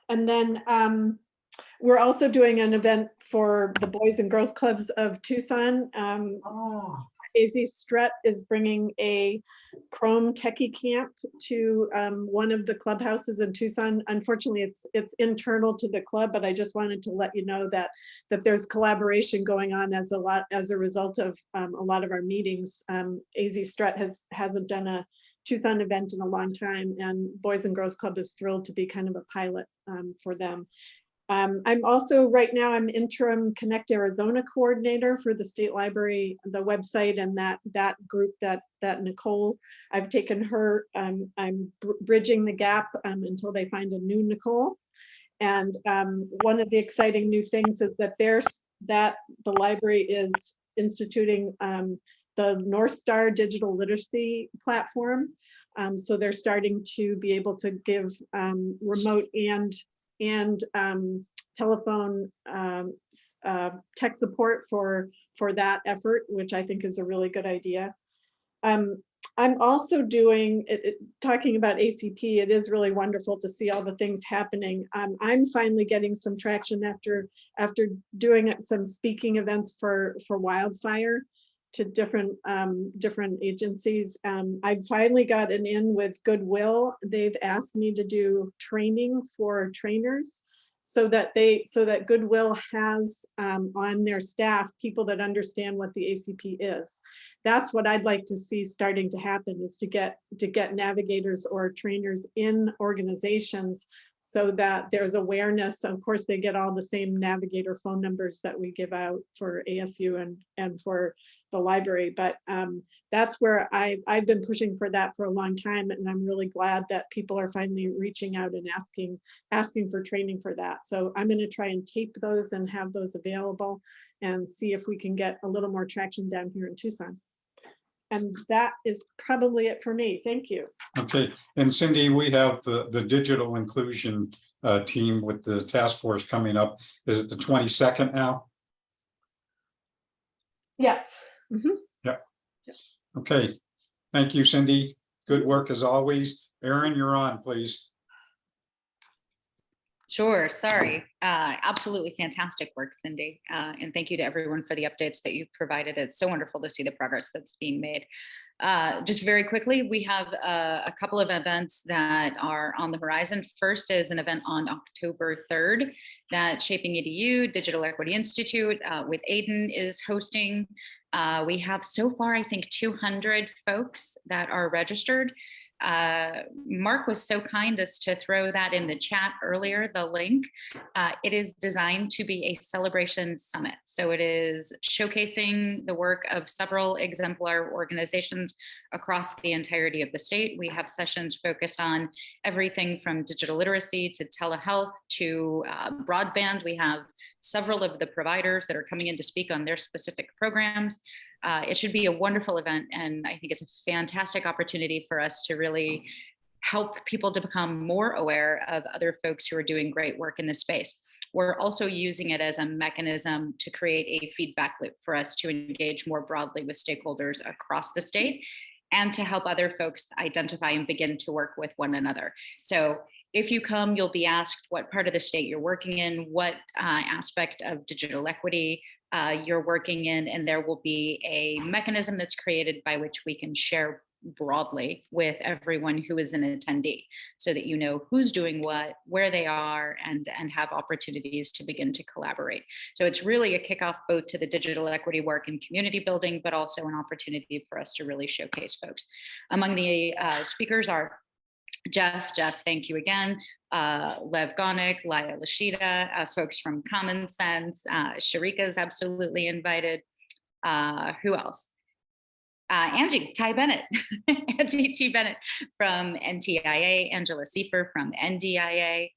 And then we're also doing an event for the Boys and Girls Clubs of Tucson. AZ Strut is bringing a Chrome Techie Camp to one of the clubhouses in Tucson. Unfortunately, it's internal to the club, but I just wanted to let you know that there's collaboration going on as a result of a lot of our meetings. AZ Strut hasn't done a Tucson event in a long time, and Boys and Girls Club is thrilled to be kind of a pilot for them. I'm also, right now, I'm interim Connect Arizona coordinator for the state library, the website, and that group that Nicole, I've taken her, I'm bridging the gap until they find a new Nicole. And one of the exciting new things is that the library is instituting the North Star digital literacy platform. So they're starting to be able to give remote and telephone tech support for that effort, which I think is a really good idea. I'm also doing, talking about ACP, it is really wonderful to see all the things happening. I'm finally getting some traction after doing some speaking events for wildfire to different agencies. I finally gotten in with Goodwill. They've asked me to do training for trainers so that Goodwill has on their staff people that understand what the ACP is. That's what I'd like to see starting to happen, is to get navigators or trainers in organizations so that there's awareness. Of course, they get all the same navigator phone numbers that we give out for ASU and for the library, but that's where I've been pushing for that for a long time, and I'm really glad that people are finally reaching out and asking for training for that. So I'm going to try and tape those and have those available and see if we can get a little more traction down here in Tucson. And that is probably it for me. Thank you. Okay, and Cindy, we have the digital inclusion team with the task force coming up. Is it the 22nd now? Yes. Yeah. Okay. Thank you, Cindy. Good work as always. Erin, you're on, please. Sure, sorry. Absolutely fantastic work, Cindy. And thank you to everyone for the updates that you've provided. It's so wonderful to see the progress that's being made. Just very quickly, we have a couple of events that are on the horizon. First is an event on October 3rd that Shaping EDU, Digital Equity Institute with Aiden is hosting. We have so far, I think, 200 folks that are registered. Mark was so kind as to throw that in the chat earlier, the link. It is designed to be a celebration summit. So it is showcasing the work of several exemplar organizations across the entirety of the state. We have sessions focused on everything from digital literacy to telehealth to broadband. We have several of the providers that are coming in to speak on their specific programs. It should be a wonderful event, and I think it's a fantastic opportunity for us to really help people to become more aware of other folks who are doing great work in this space. We're also using it as a mechanism to create a feedback loop for us to engage more broadly with stakeholders across the state and to help other folks identify and begin to work with one another. So if you come, you'll be asked what part of the state you're working in, what aspect of digital equity you're working in, and there will be a mechanism that's created by which we can share broadly with everyone who is an attendee so that you know who's doing what, where they are, and have opportunities to begin to collaborate. So it's really a kickoff both to the digital equity work and community building, but also an opportunity for us to really showcase folks. Among the speakers are Jeff, thank you again. Lev Gonik, Laya Lashida, folks from Common Sense. Sharika is absolutely invited. Who else? Angie Ty Bennett, Angie T. Bennett from NTIA, Angela Seifer from NDIA,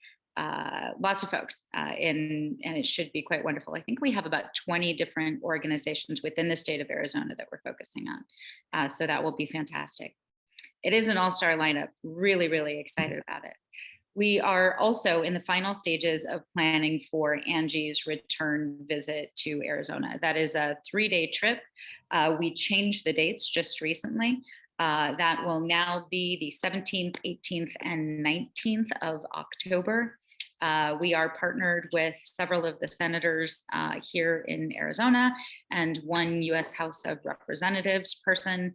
lots of folks, and it should be quite wonderful. I think we have about 20 different organizations within the state of Arizona that we're focusing on. So that will be fantastic. It is an all-star lineup, really, really excited about it. We are also in the final stages of planning for Angie's return visit to Arizona. That is a 3-day trip. We changed the dates just recently. That will now be the 17th, 18th, and 19th of October. We are partnered with several of the senators here in Arizona and one U.S. House of Representatives person.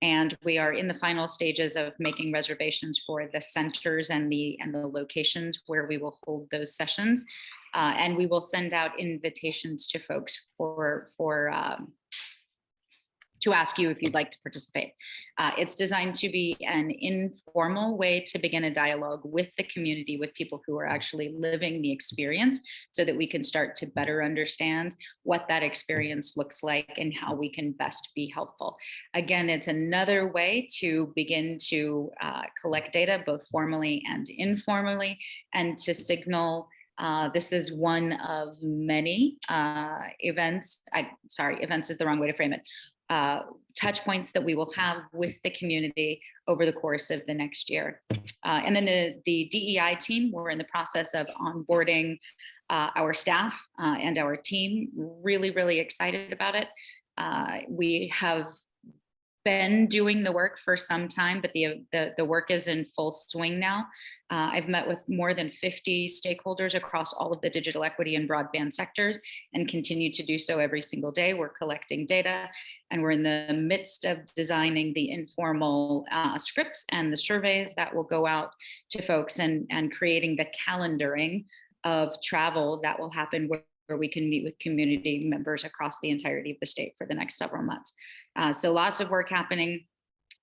And we are in the final stages of making reservations for the centers and the locations where we will hold those sessions. And we will send out invitations to folks to ask you if you'd like to participate. It's designed to be an informal way to begin a dialogue with the community, with people who are actually living the experience, so that we can start to better understand what that experience looks like and how we can best be helpful. Again, it's another way to begin to collect data, both formally and informally, and to signal this is one of many events. Events is the wrong way to frame it. Touch points that we will have with the community over the course of the next year. And then the DEI team, we're in the process of onboarding our staff and our team. Really, really excited about it. We have been doing the work for some time, but the work is in full swing now. I've met with more than 50 stakeholders across all of the digital equity and broadband sectors and continue to do so every single day. We're collecting data, and we're in the midst of designing the informal scripts and the surveys that will go out to folks, and creating the calendaring of travel that will happen where we can meet with community members across the entirety of the state for the next several months. So lots of work happening.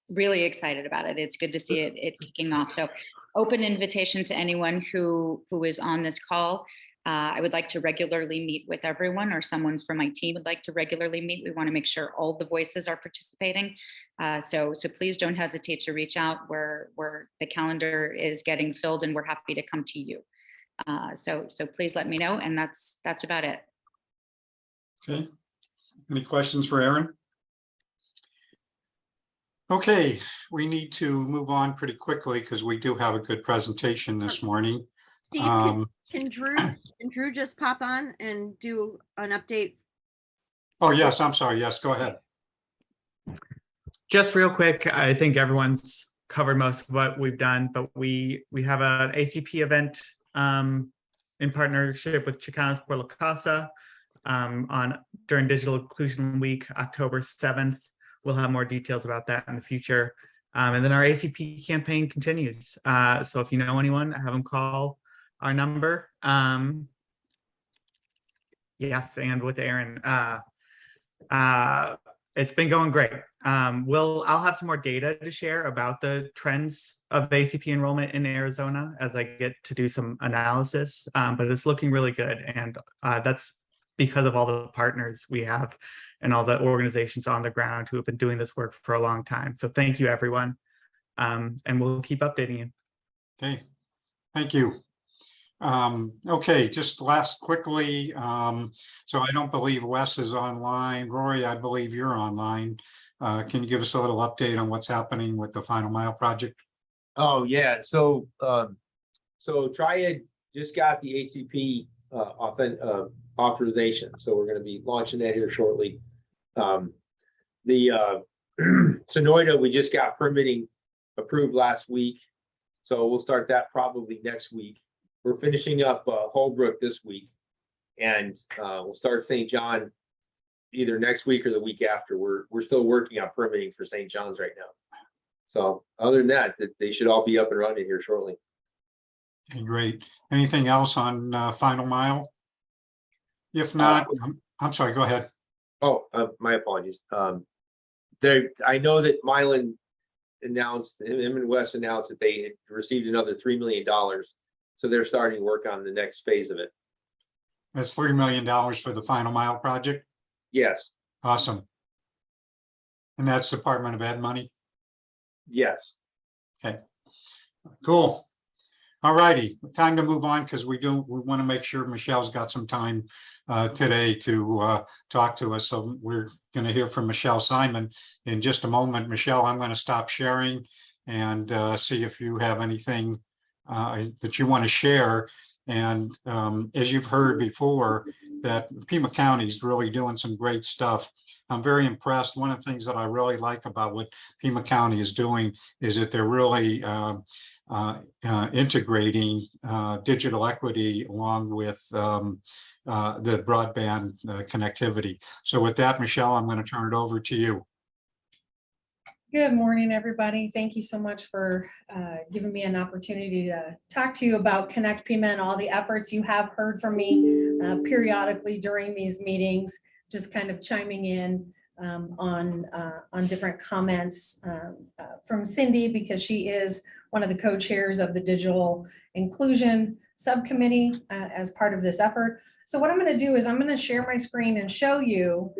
Really excited about it. It's good to see it kicking off. So open invitation to anyone who is on this call. I would like to regularly meet with everyone, or someone from my team would like to regularly meet. We want to make sure all the voices are participating. So please don't hesitate to reach out where the calendar is getting filled, and we're happy to come to you. So please let me know, and that's about it. Okay. Any questions for Aaron? Okay, we need to move on pretty quickly because we do have a good presentation this morning. Steve, can Drew just pop on and do an update? Oh, yes, I'm sorry. Yes, go ahead. Just real quick, I think everyone's covered most of what we've done, but we have an ACP event in partnership with Chicanos por la Casa during Digital Inclusion Week, October 7th. We'll have more details about that in the future. And then our ACP campaign continues. So if you know anyone, have them call our number. Yes, and with Aaron. It's been going great. I'll have some more data to share about the trends of ACP enrollment in Arizona as I get to do some analysis, but it's looking really good. And that's because of all the partners we have and all the organizations on the ground who have been doing this work for a long time. So thank you, everyone. And we'll keep updating you. Okay, thank you. Okay, just last quickly. So I don't believe Wes is online. Rory, I believe you're online. Can you give us a little update on what's happening with the Final Mile project? Oh, yeah. So Triad just got the ACP authorization. So we're going to be launching that here shortly. The Sonoyta, we just got permitting approved last week. So we'll start that probably next week. We're finishing up Holbrook this week, and we'll start St. John either next week or the week after. We're still working on permitting for St. John's right now. So other than that, they should all be up and running here shortly. Okay, great. Anything else on Final Mile? If not, I'm sorry, go ahead. Oh, my apologies. I know that Mylan announced, him and Wes announced that they had received another $3 million. So they're starting to work on the next phase of it. That's $3 million for the Final Mile project? Yes. Awesome. And that's Department of Ed money? Yes. Okay, cool. All righty, time to move on because we want to make sure Michelle's got some time today to talk to us. So we're going to hear from Michelle Simon in just a moment. Michelle, I'm going to stop sharing and see if you have anything that you want to share. And as you've heard before, that Pima County is really doing some great stuff. I'm very impressed. One of the things that I really like about what Pima County is doing is that they're really integrating digital equity along with the broadband connectivity. So with that, Michelle, I'm going to turn it over to you. Good morning, everybody. Thank you so much for giving me an opportunity to talk to you about Connect Pima and all the efforts you have heard from me periodically during these meetings, just kind of chiming in on different comments from Cindy, because she is one of the co-chairs of the Digital Inclusion Subcommittee as part of this effort. So what I'm going to do is I'm going to share my screen and show you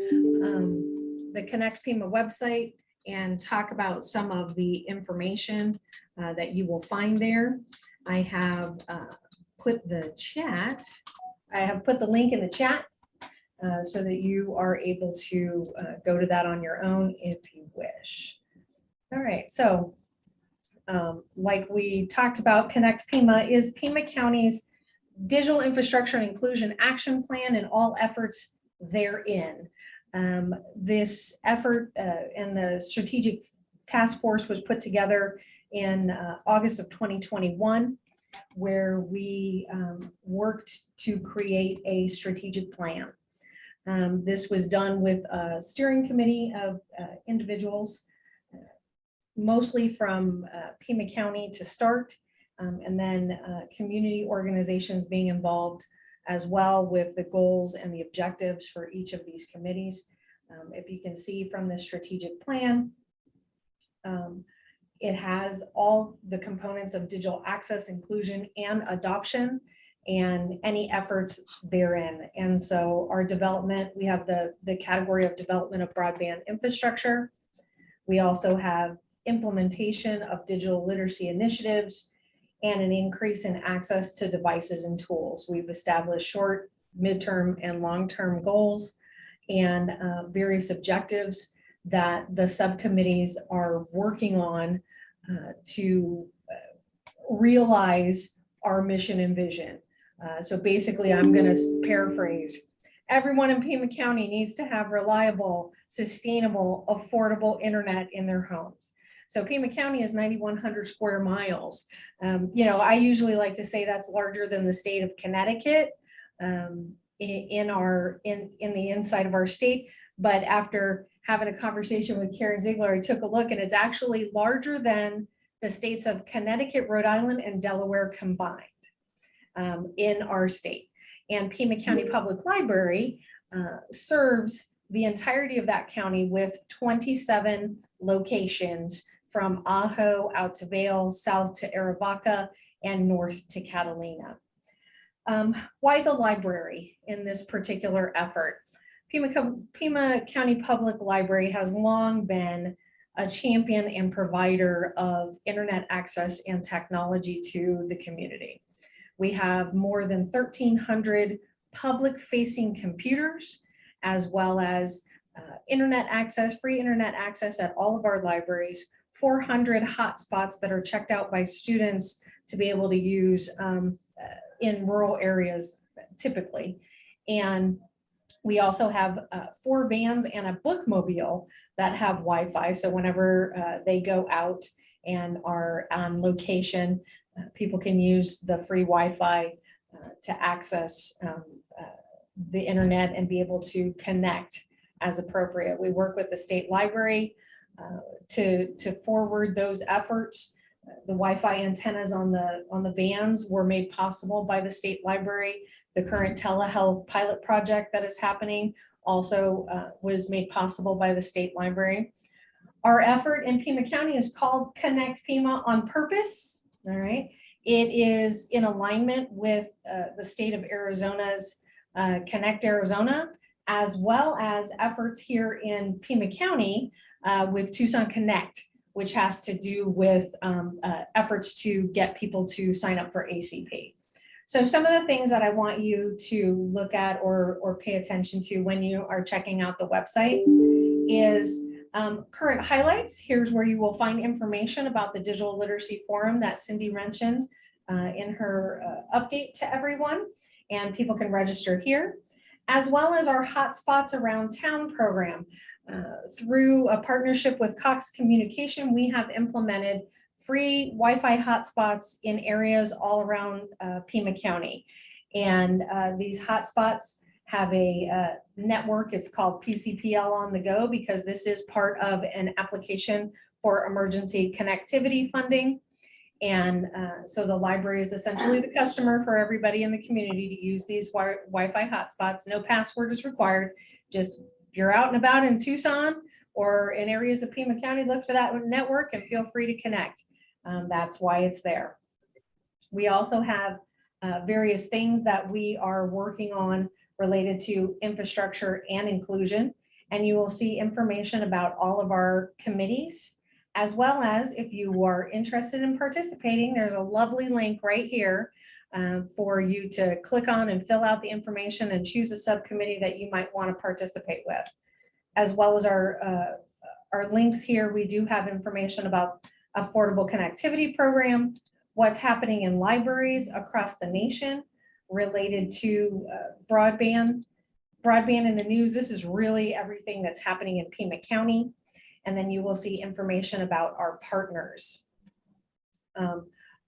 the Connect Pima website and talk about some of the information that you will find there. I have put the link in the chat so that you are able to go to that on your own if you wish. All right, so like we talked about, Connect Pima is Pima County's digital infrastructure and inclusion action plan and all efforts therein. This effort and the strategic task force was put together in August of 2021, where we worked to create a strategic plan. This was done with a steering committee of individuals, mostly from Pima County to start, and then community organizations being involved as well with the goals and the objectives for each of these committees. If you can see from the strategic plan, it has all the components of digital access, inclusion, and adoption, and any efforts therein. And so our development, we have the category of development of broadband infrastructure. We also have implementation of digital literacy initiatives and an increase in access to devices and tools. We've established short, midterm, and long-term goals and various objectives that the subcommittees are working on to realize our mission and vision. So basically, I'm going to paraphrase. Everyone in Pima County needs to have reliable, sustainable, affordable internet in their homes. So Pima County is 9,100 square miles. You know, I usually like to say that's larger than the state of Connecticut in the inside of our state. But after having a conversation with Karen Ziegler, I took a look, and it's actually larger than the states of Connecticut, Rhode Island, and Delaware combined in our state. And Pima County Public Library serves the entirety of that county with 27 locations from Ajo out to Vail, south to Arivaca, and north to Catalina. Why the library in this particular effort? Pima County Public Library has long been a champion and provider of internet access and technology to the community. We have more than 1,300 public-facing computers, as well as internet access, free internet access at all of our libraries, 400 hotspots that are checked out by students to be able to use in rural areas typically. And we also have 4 vans and a bookmobile that have Wi-Fi. So whenever they go out and are on location, people can use the free Wi-Fi to access the internet and be able to connect as appropriate. We work with the state library to forward those efforts. The Wi-Fi antennas on the vans were made possible by the state library. The current telehealth pilot project that is happening also was made possible by the state library. Our effort in Pima County is called Connect Pima on purpose. All right. It is in alignment with the state of Arizona's Connect Arizona, as well as efforts here in Pima County with Tucson Connect, which has to do with efforts to get people to sign up for ACP. So some of the things that I want you to look at or pay attention to when you are checking out the website is current highlights. Here's where you will find information about the Digital Literacy Forum that Cindy mentioned in her update to everyone, and people can register here, as well as our Hotspots Around Town program. Through a partnership with Cox Communication, we have implemented free Wi-Fi hotspots in areas all around Pima County. And these hotspots have a network. It's called PCPL on the go because this is part of an application for emergency connectivity funding. And so the library is essentially the customer for everybody in the community to use these Wi-Fi hotspots. No password is required. Just if you're out and about in Tucson or in areas of Pima County, look for that network and feel free to connect. That's why it's there. We also have various things that we are working on related to infrastructure and inclusion. And you will see information about all of our committees, as well as if you are interested in participating, there's a lovely link right here for you to click on and fill out the information and choose a subcommittee that you might want to participate with. As well as our links here, we do have information about Affordable Connectivity Program, what's happening in libraries across the nation related to broadband in the news. This is really everything that's happening in Pima County. And then you will see information about our partners.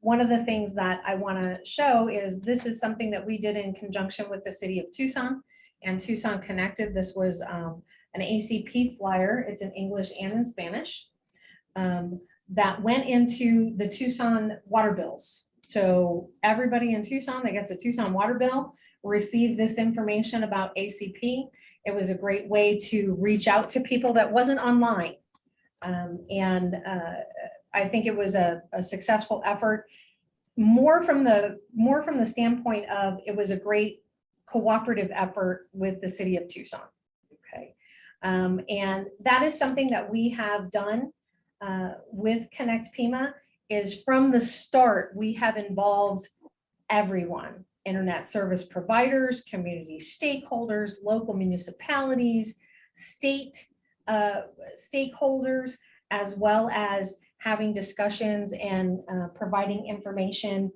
One of the things that I want to show is this is something that we did in conjunction with the city of Tucson and Tucson Connected. This was an ACP flyer. It's in English and in Spanish that went into the Tucson water bills. So everybody in Tucson that gets a Tucson water bill received this information about ACP. It was a great way to reach out to people that wasn't online. I think it was a successful effort, more from the standpoint of it was a great cooperative effort with the city of Tucson. Okay, and that is something that we have done with Connect Pima. Is from the start we have involved everyone: internet service providers, community stakeholders, local municipalities, state stakeholders, as well as having discussions and providing information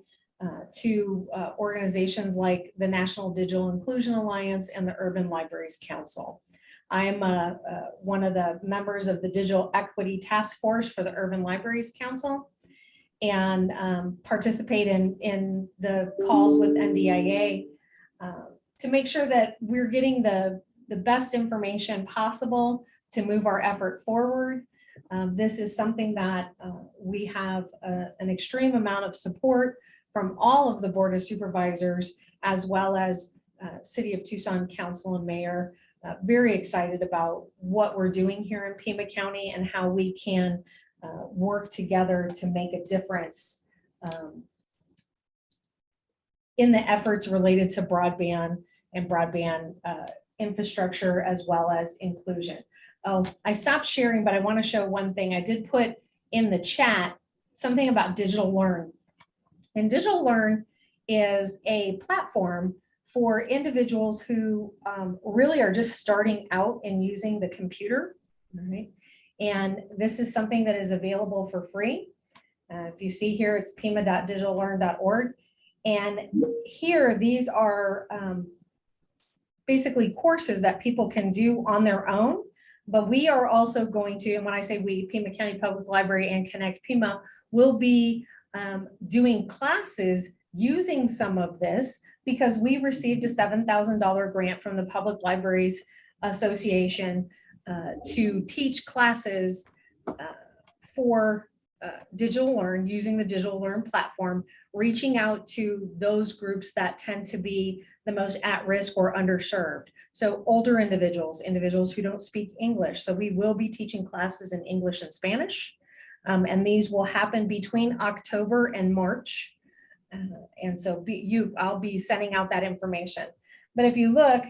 to organizations like the National Digital Inclusion Alliance and the Urban Libraries Council. I'm one of the members of the Digital Equity Task Force for the Urban Libraries Council and participate in the calls with NDIA to make sure that we're getting the best information possible to move our effort forward. This is something that we have an extreme amount of support from all of the Board of Supervisors, as well as City of Tucson Council and Mayor very excited about what we're doing here in Pima County and how we can work together to make a difference in the efforts related to broadband and broadband infrastructure as well as inclusion. Oh, I stopped sharing, but I want to show one thing. I did put in the chat something about Digital Learn. And Digital Learn is a platform for individuals who really are just starting out in using the computer. Right? And this is something that is available for free. If you see here, it's pima.digitallearn.org. And here, these are basically courses that people can do on their own. But we are also going to, and when I say we, Pima County Public Library and Connect Pima will be doing classes using some of this because we received a $7,000 grant from the Public Libraries Association to teach classes for Digital Learn using the Digital Learn platform, reaching out to those groups that tend to be the most at risk or underserved. So older individuals, individuals who don't speak English. So we will be teaching classes in English and Spanish. And these will happen between October and March. And so I'll be sending out that information. But if you look,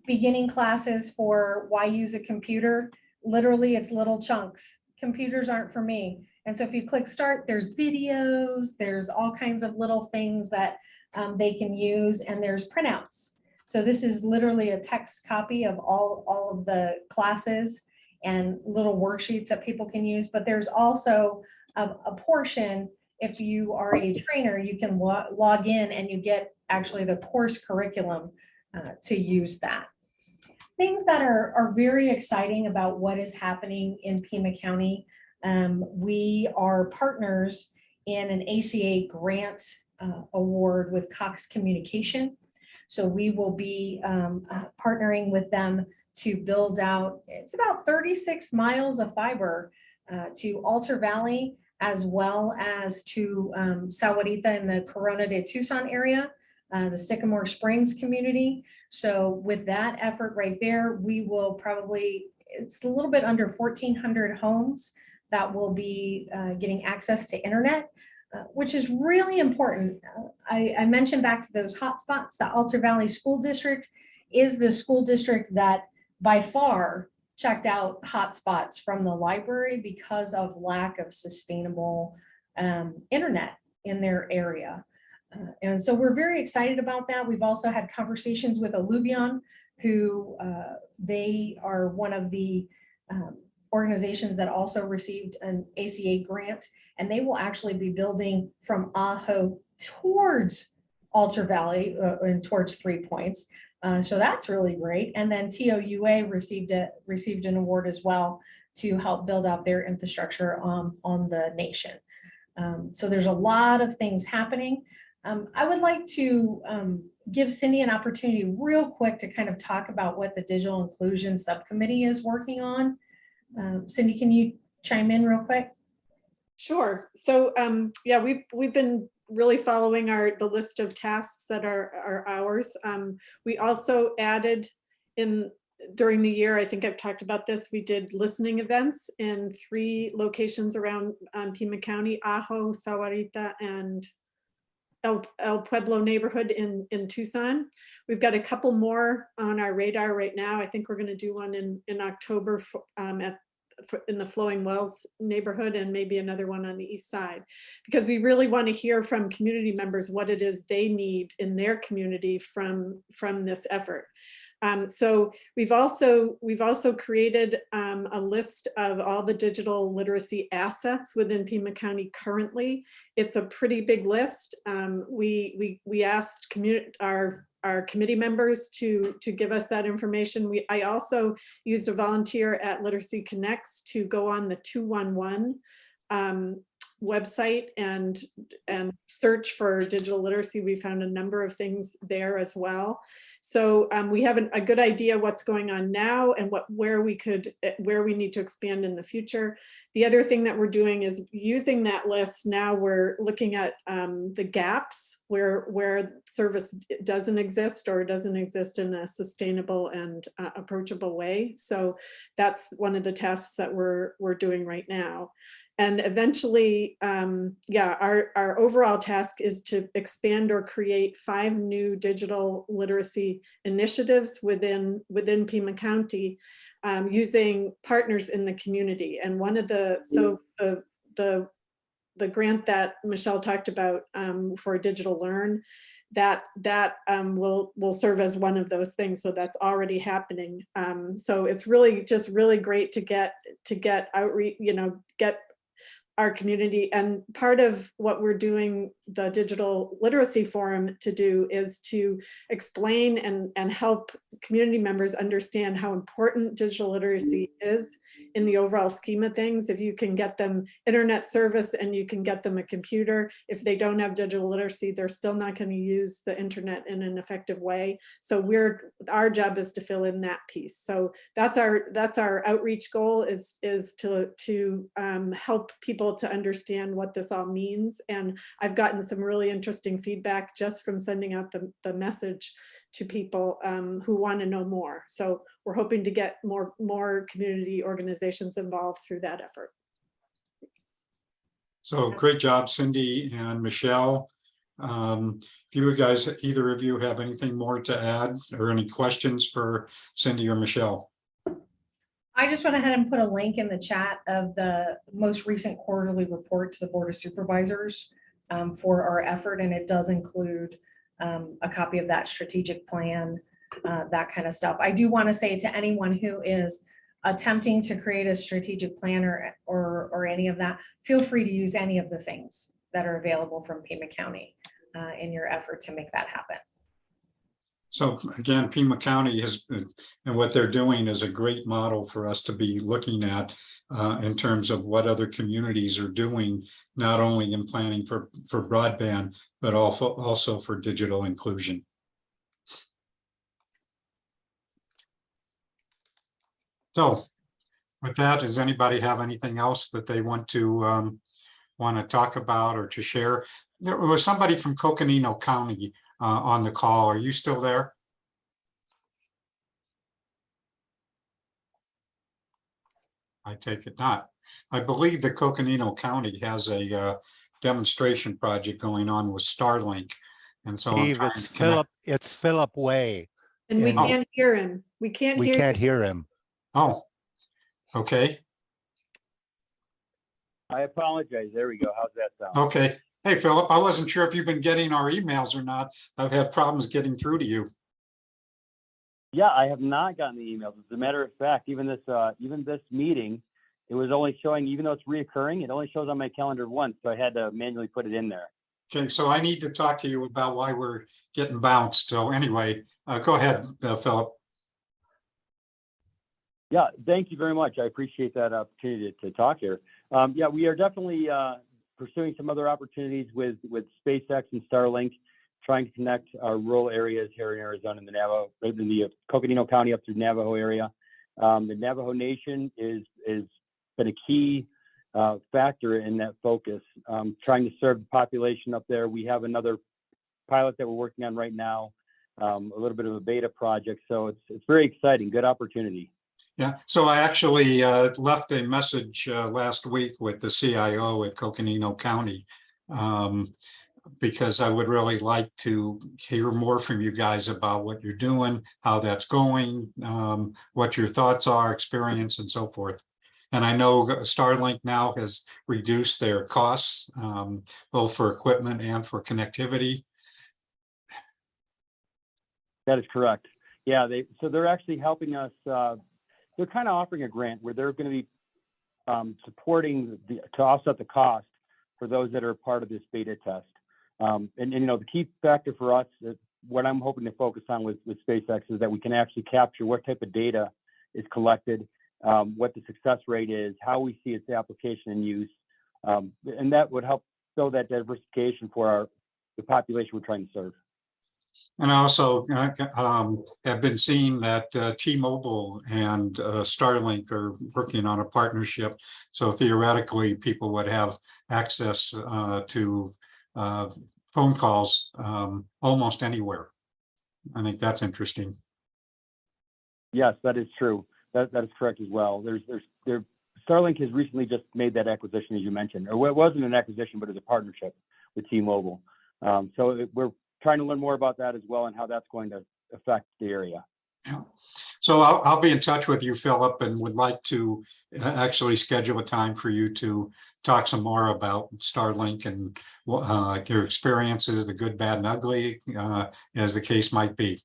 beginning classes for why use a computer, literally it's little chunks. Computers aren't for me. And so if you click start, there's videos, there's all kinds of little things that they can use, and there's printouts. So this is literally a text copy of all of the classes and little worksheets that people can use. But there's also a portion, if you are a trainer, you can log in and you get actually the course curriculum to use that. Things that are very exciting about what is happening in Pima County. We are partners in an ACA grant award with Cox Communication. So we will be partnering with them to build out, it's about 36 miles of fiber to Altar Valley, as well as to Sahuarita in the Corona de Tucson area, the Sycamore Springs community. So with that effort right there, we will probably, it's a little bit under 1,400 homes that will be getting access to internet, which is really important. I mentioned back to those hotspots, the Altar Valley School District is the school district that by far checked out hotspots from the library because of lack of sustainable internet in their area. And so we're very excited about that. We've also had conversations with Alluvion, who they are one of the organizations that also received an ACA grant, and they will actually be building from Ajo towards Altar Valley and towards 3 Points. So that's really great. And then TOUA received an award as well to help build out their infrastructure on the nation. So there's a lot of things happening. I would like to give Cindy an opportunity real quick to kind of talk about what the Digital Inclusion Subcommittee is working on. Cindy, can you chime in real quick? Sure. So yeah, we've been really following the list of tasks that are ours. We also added during the year, I think I've talked about this, we did listening events in 3 locations around Pima County, Ajo, Sahuarita, and El Pueblo neighborhood in Tucson. We've got a couple more on our radar right now. I think we're going to do one in October in the Flowing Wells neighborhood, and maybe another one on the east side, because we really want to hear from community members what it is they need in their community from this effort. So we've also created a list of all the digital literacy assets within Pima County currently. It's a pretty big list. We asked our committee members to give us that information. I also used a volunteer at Literacy Connects to go on the 211 website and search for digital literacy. We found a number of things there as well. So we have a good idea what's going on now and where we need to expand in the future. The other thing that we're doing is using that list. Now we're looking at the gaps where service doesn't exist or doesn't exist in a sustainable and approachable way. So that's one of the tasks that we're doing right now. And eventually, our overall task is to expand or create 5 new digital literacy initiatives within Pima County, using partners in the community. And one of the grant that Michelle talked about for Digital Learn, that will serve as one of those things. So that's already happening. So it's really just really great to get outreach, get our community. And part of what we're doing the Digital Literacy Forum to do is to explain and help community members understand how important digital literacy is in the overall scheme of things. If you can get them internet service and you can get them a computer, if they don't have digital literacy, they're still not going to use the internet in an effective way. So our job is to fill in that piece. So that's our outreach goal, is to help people to understand what this all means. And I've gotten some really interesting feedback just from sending out the message to people who want to know more. So we're hoping to get more community organizations involved through that effort. So great job, Cindy and Michelle. Do you guys, either of you, have anything more to add or any questions for Cindy or Michelle? I just went ahead and put a link in the chat of the most recent quarterly report to the Board of Supervisors for our effort, and it does include a copy of that strategic plan, that kind of stuff. I do want to say to anyone who is attempting to create a strategic plan or any of that, feel free to use any of the things that are available from Pima County in your effort to make that happen. So again, Pima County and what they're doing is a great model for us to be looking at in terms of what other communities are doing, not only in planning for broadband, but also for digital inclusion. So with that, does anybody have anything else that they want to talk about or to share? There was somebody from Coconino County on the call. Are you still there? I take it not. I believe that Coconino County has a demonstration project going on with Starlink. And so Steve, it's Philip Way. And we can't hear him. We can't hear him. Oh, okay. I apologize. There we go. How's that sound? Okay. Hey, Philip, I wasn't sure if you've been getting our emails or not. I've had problems getting through to you. Yeah, I have not gotten the emails. As a matter of fact, even this meeting, it was only showing, even though it's reoccurring, it only shows on my calendar once. So I had to manually put it in there. Okay, so I need to talk to you about why we're getting bounced. So anyway, go ahead, Philip. Yeah, thank you very much. I appreciate that opportunity to talk here. Yeah, we are definitely pursuing some other opportunities with SpaceX and Starlink, trying to connect our rural areas here in Arizona, in the Coconino County up through Navajo area. The Navajo Nation is been a key factor in that focus, trying to serve the population up there. We have another pilot that we're working on right now, a little bit of a beta project. So it's very exciting, good opportunity. Yeah, so I actually left a message last week with the CIO at Coconino County because I would really like to hear more from you guys about what you're doing, how that's going, what your thoughts are, experience, and so forth. And I know Starlink now has reduced their costs, both for equipment and for connectivity. That is correct. Yeah, they're actually helping us. They're kind of offering a grant where they're going to be supporting to offset the cost for those that are part of this beta test. And the key factor for us, what I'm hoping to focus on with SpaceX, is that we can actually capture what type of data is collected, what the success rate is, how we see its application and use, and that would help show that diversification for the population we're trying to serve. And I also have been seeing that T-Mobile and Starlink are working on a partnership. So theoretically, people would have access to phone calls almost anywhere. I think that's interesting. Yes, that is true. That is correct as well. Starlink has recently just made that acquisition, as you mentioned, or it wasn't an acquisition, but it's a partnership with T-Mobile. We're trying to learn more about that as well and how that's going to affect the area. Yeah. So I'll be in touch with you, Philip, and would like to actually schedule a time for you to talk some more about Starlink and your experiences, the good, bad, and ugly, as the case might be.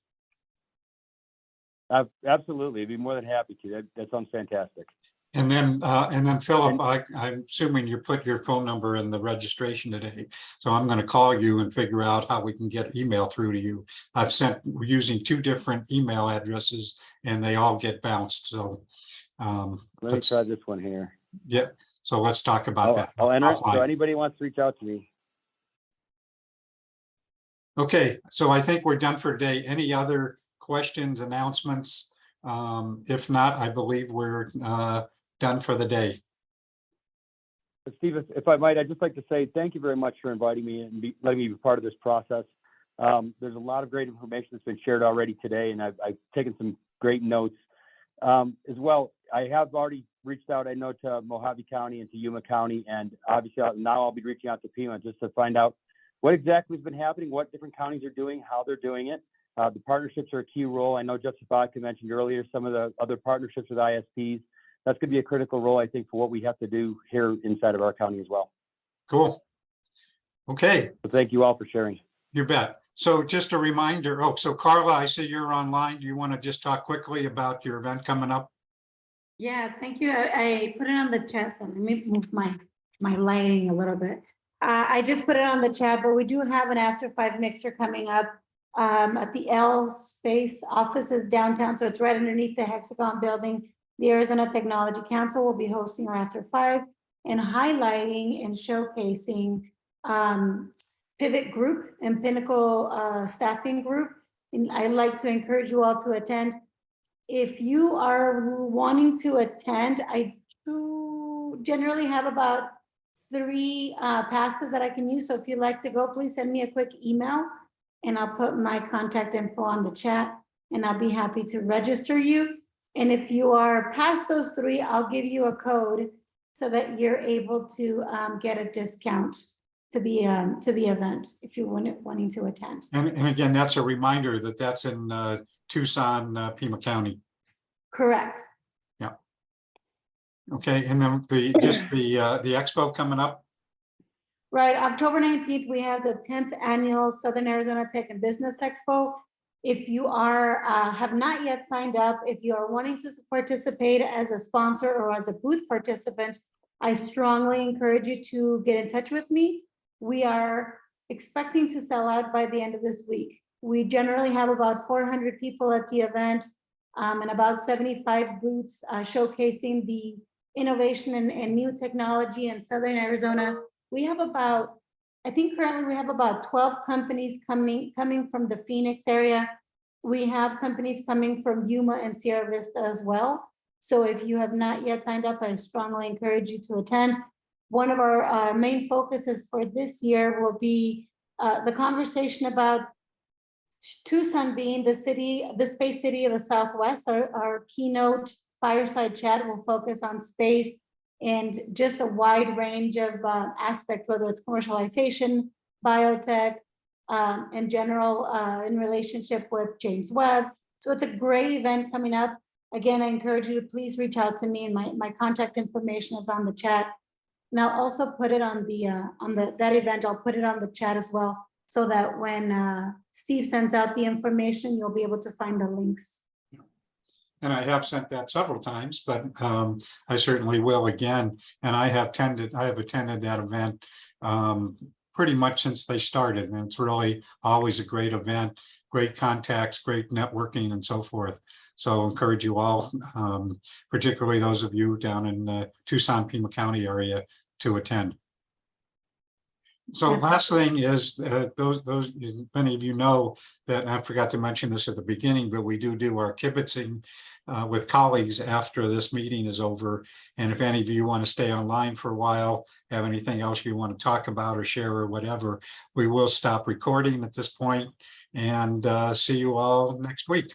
Absolutely, I'd be more than happy to. That sounds fantastic. And then Philip, I'm assuming you put your phone number in the registration today. So I'm going to call you and figure out how we can get email through to you. I've sent using 2 different email addresses and they all get bounced. So let me try this one here. Yeah. So let's talk about that. I'll enter it. So anybody wants to reach out to me. Okay. So I think we're done for today. Any other questions, announcements? If not, I believe we're done for the day. Steve, if I might, I'd just like to say thank you very much for inviting me and letting me be part of this process. There's a lot of great information that's been shared already today, and I've taken some great notes. As well, I have already reached out, I know, to Mojave County and to Yuma County, and obviously now I'll be reaching out to Pima just to find out what exactly has been happening, what different counties are doing, how they're doing it. The partnerships are a key role. I know Justice Vodka mentioned earlier some of the other partnerships with ISPs. That's going to be a critical role, I think, for what we have to do here inside of our county as well. Cool. Okay. So thank you all for sharing. You bet. So just a reminder. Oh, so Carla, I see you're online. Do you want to just talk quickly about your event coming up? Yeah, thank you. I put it on the chat. So let me move my lighting a little bit. I just put it on the chat, but we do have an after 5 mixer coming up at the L Space offices downtown. So it's right underneath the Hexagon building. The Arizona Technology Council will be hosting our after 5 and highlighting and showcasing Pivot Group and Pinnacle Staffing Group. And I'd like to encourage you all to attend. If you are wanting to attend, I do generally have about 3 passes that I can use. So if you'd like to go, please send me a quick email and I'll put my contact info on the chat and I'll be happy to register you. And if you are past those 3, I'll give you a code so that you're able to get a discount to the event if you're wanting to attend. And again, that's a reminder that that's in Tucson, Pima County. Correct. Yeah. Okay, and then the expo coming up. Right, October 19th, we have the 10th annual Southern Arizona Tech and Business Expo. If you are have not yet signed up, if you are wanting to participate as a sponsor or as a booth participant, I strongly encourage you to get in touch with me. We are expecting to sell out by the end of this week. We generally have about 400 people at the event and about 75 booths showcasing the innovation and new technology in Southern Arizona. We have about, I think currently we have about 12 companies coming from the Phoenix area. We have companies coming from Yuma and Sierra Vista as well. So if you have not yet signed up, I strongly encourage you to attend. One of our main focuses for this year will be the conversation about Tucson being the space city of the Southwest. Our keynote fireside chat will focus on space and just a wide range of aspects, whether it's commercialization, biotech, in general, in relationship with James Webb. So it's a great event coming up. Again, I encourage you to please reach out to me, and my contact information is on the chat. And I'll also put it on that event. I'll put it on the chat as well, so that when Steve sends out the information, you'll be able to find the links. And I have sent that several times, but I certainly will again. And I have attended that event pretty much since they started. And it's really always a great event, great contacts, great networking and so forth. So I encourage you all, particularly those of you down in Tucson, Pima County area, to attend. So last thing is many of you know that, and I forgot to mention this at the beginning, but we do our kibitzing with colleagues after this meeting is over. And if any of you want to stay online for a while, have anything else you want to talk about or share or whatever, we will stop recording at this point and see you all next week.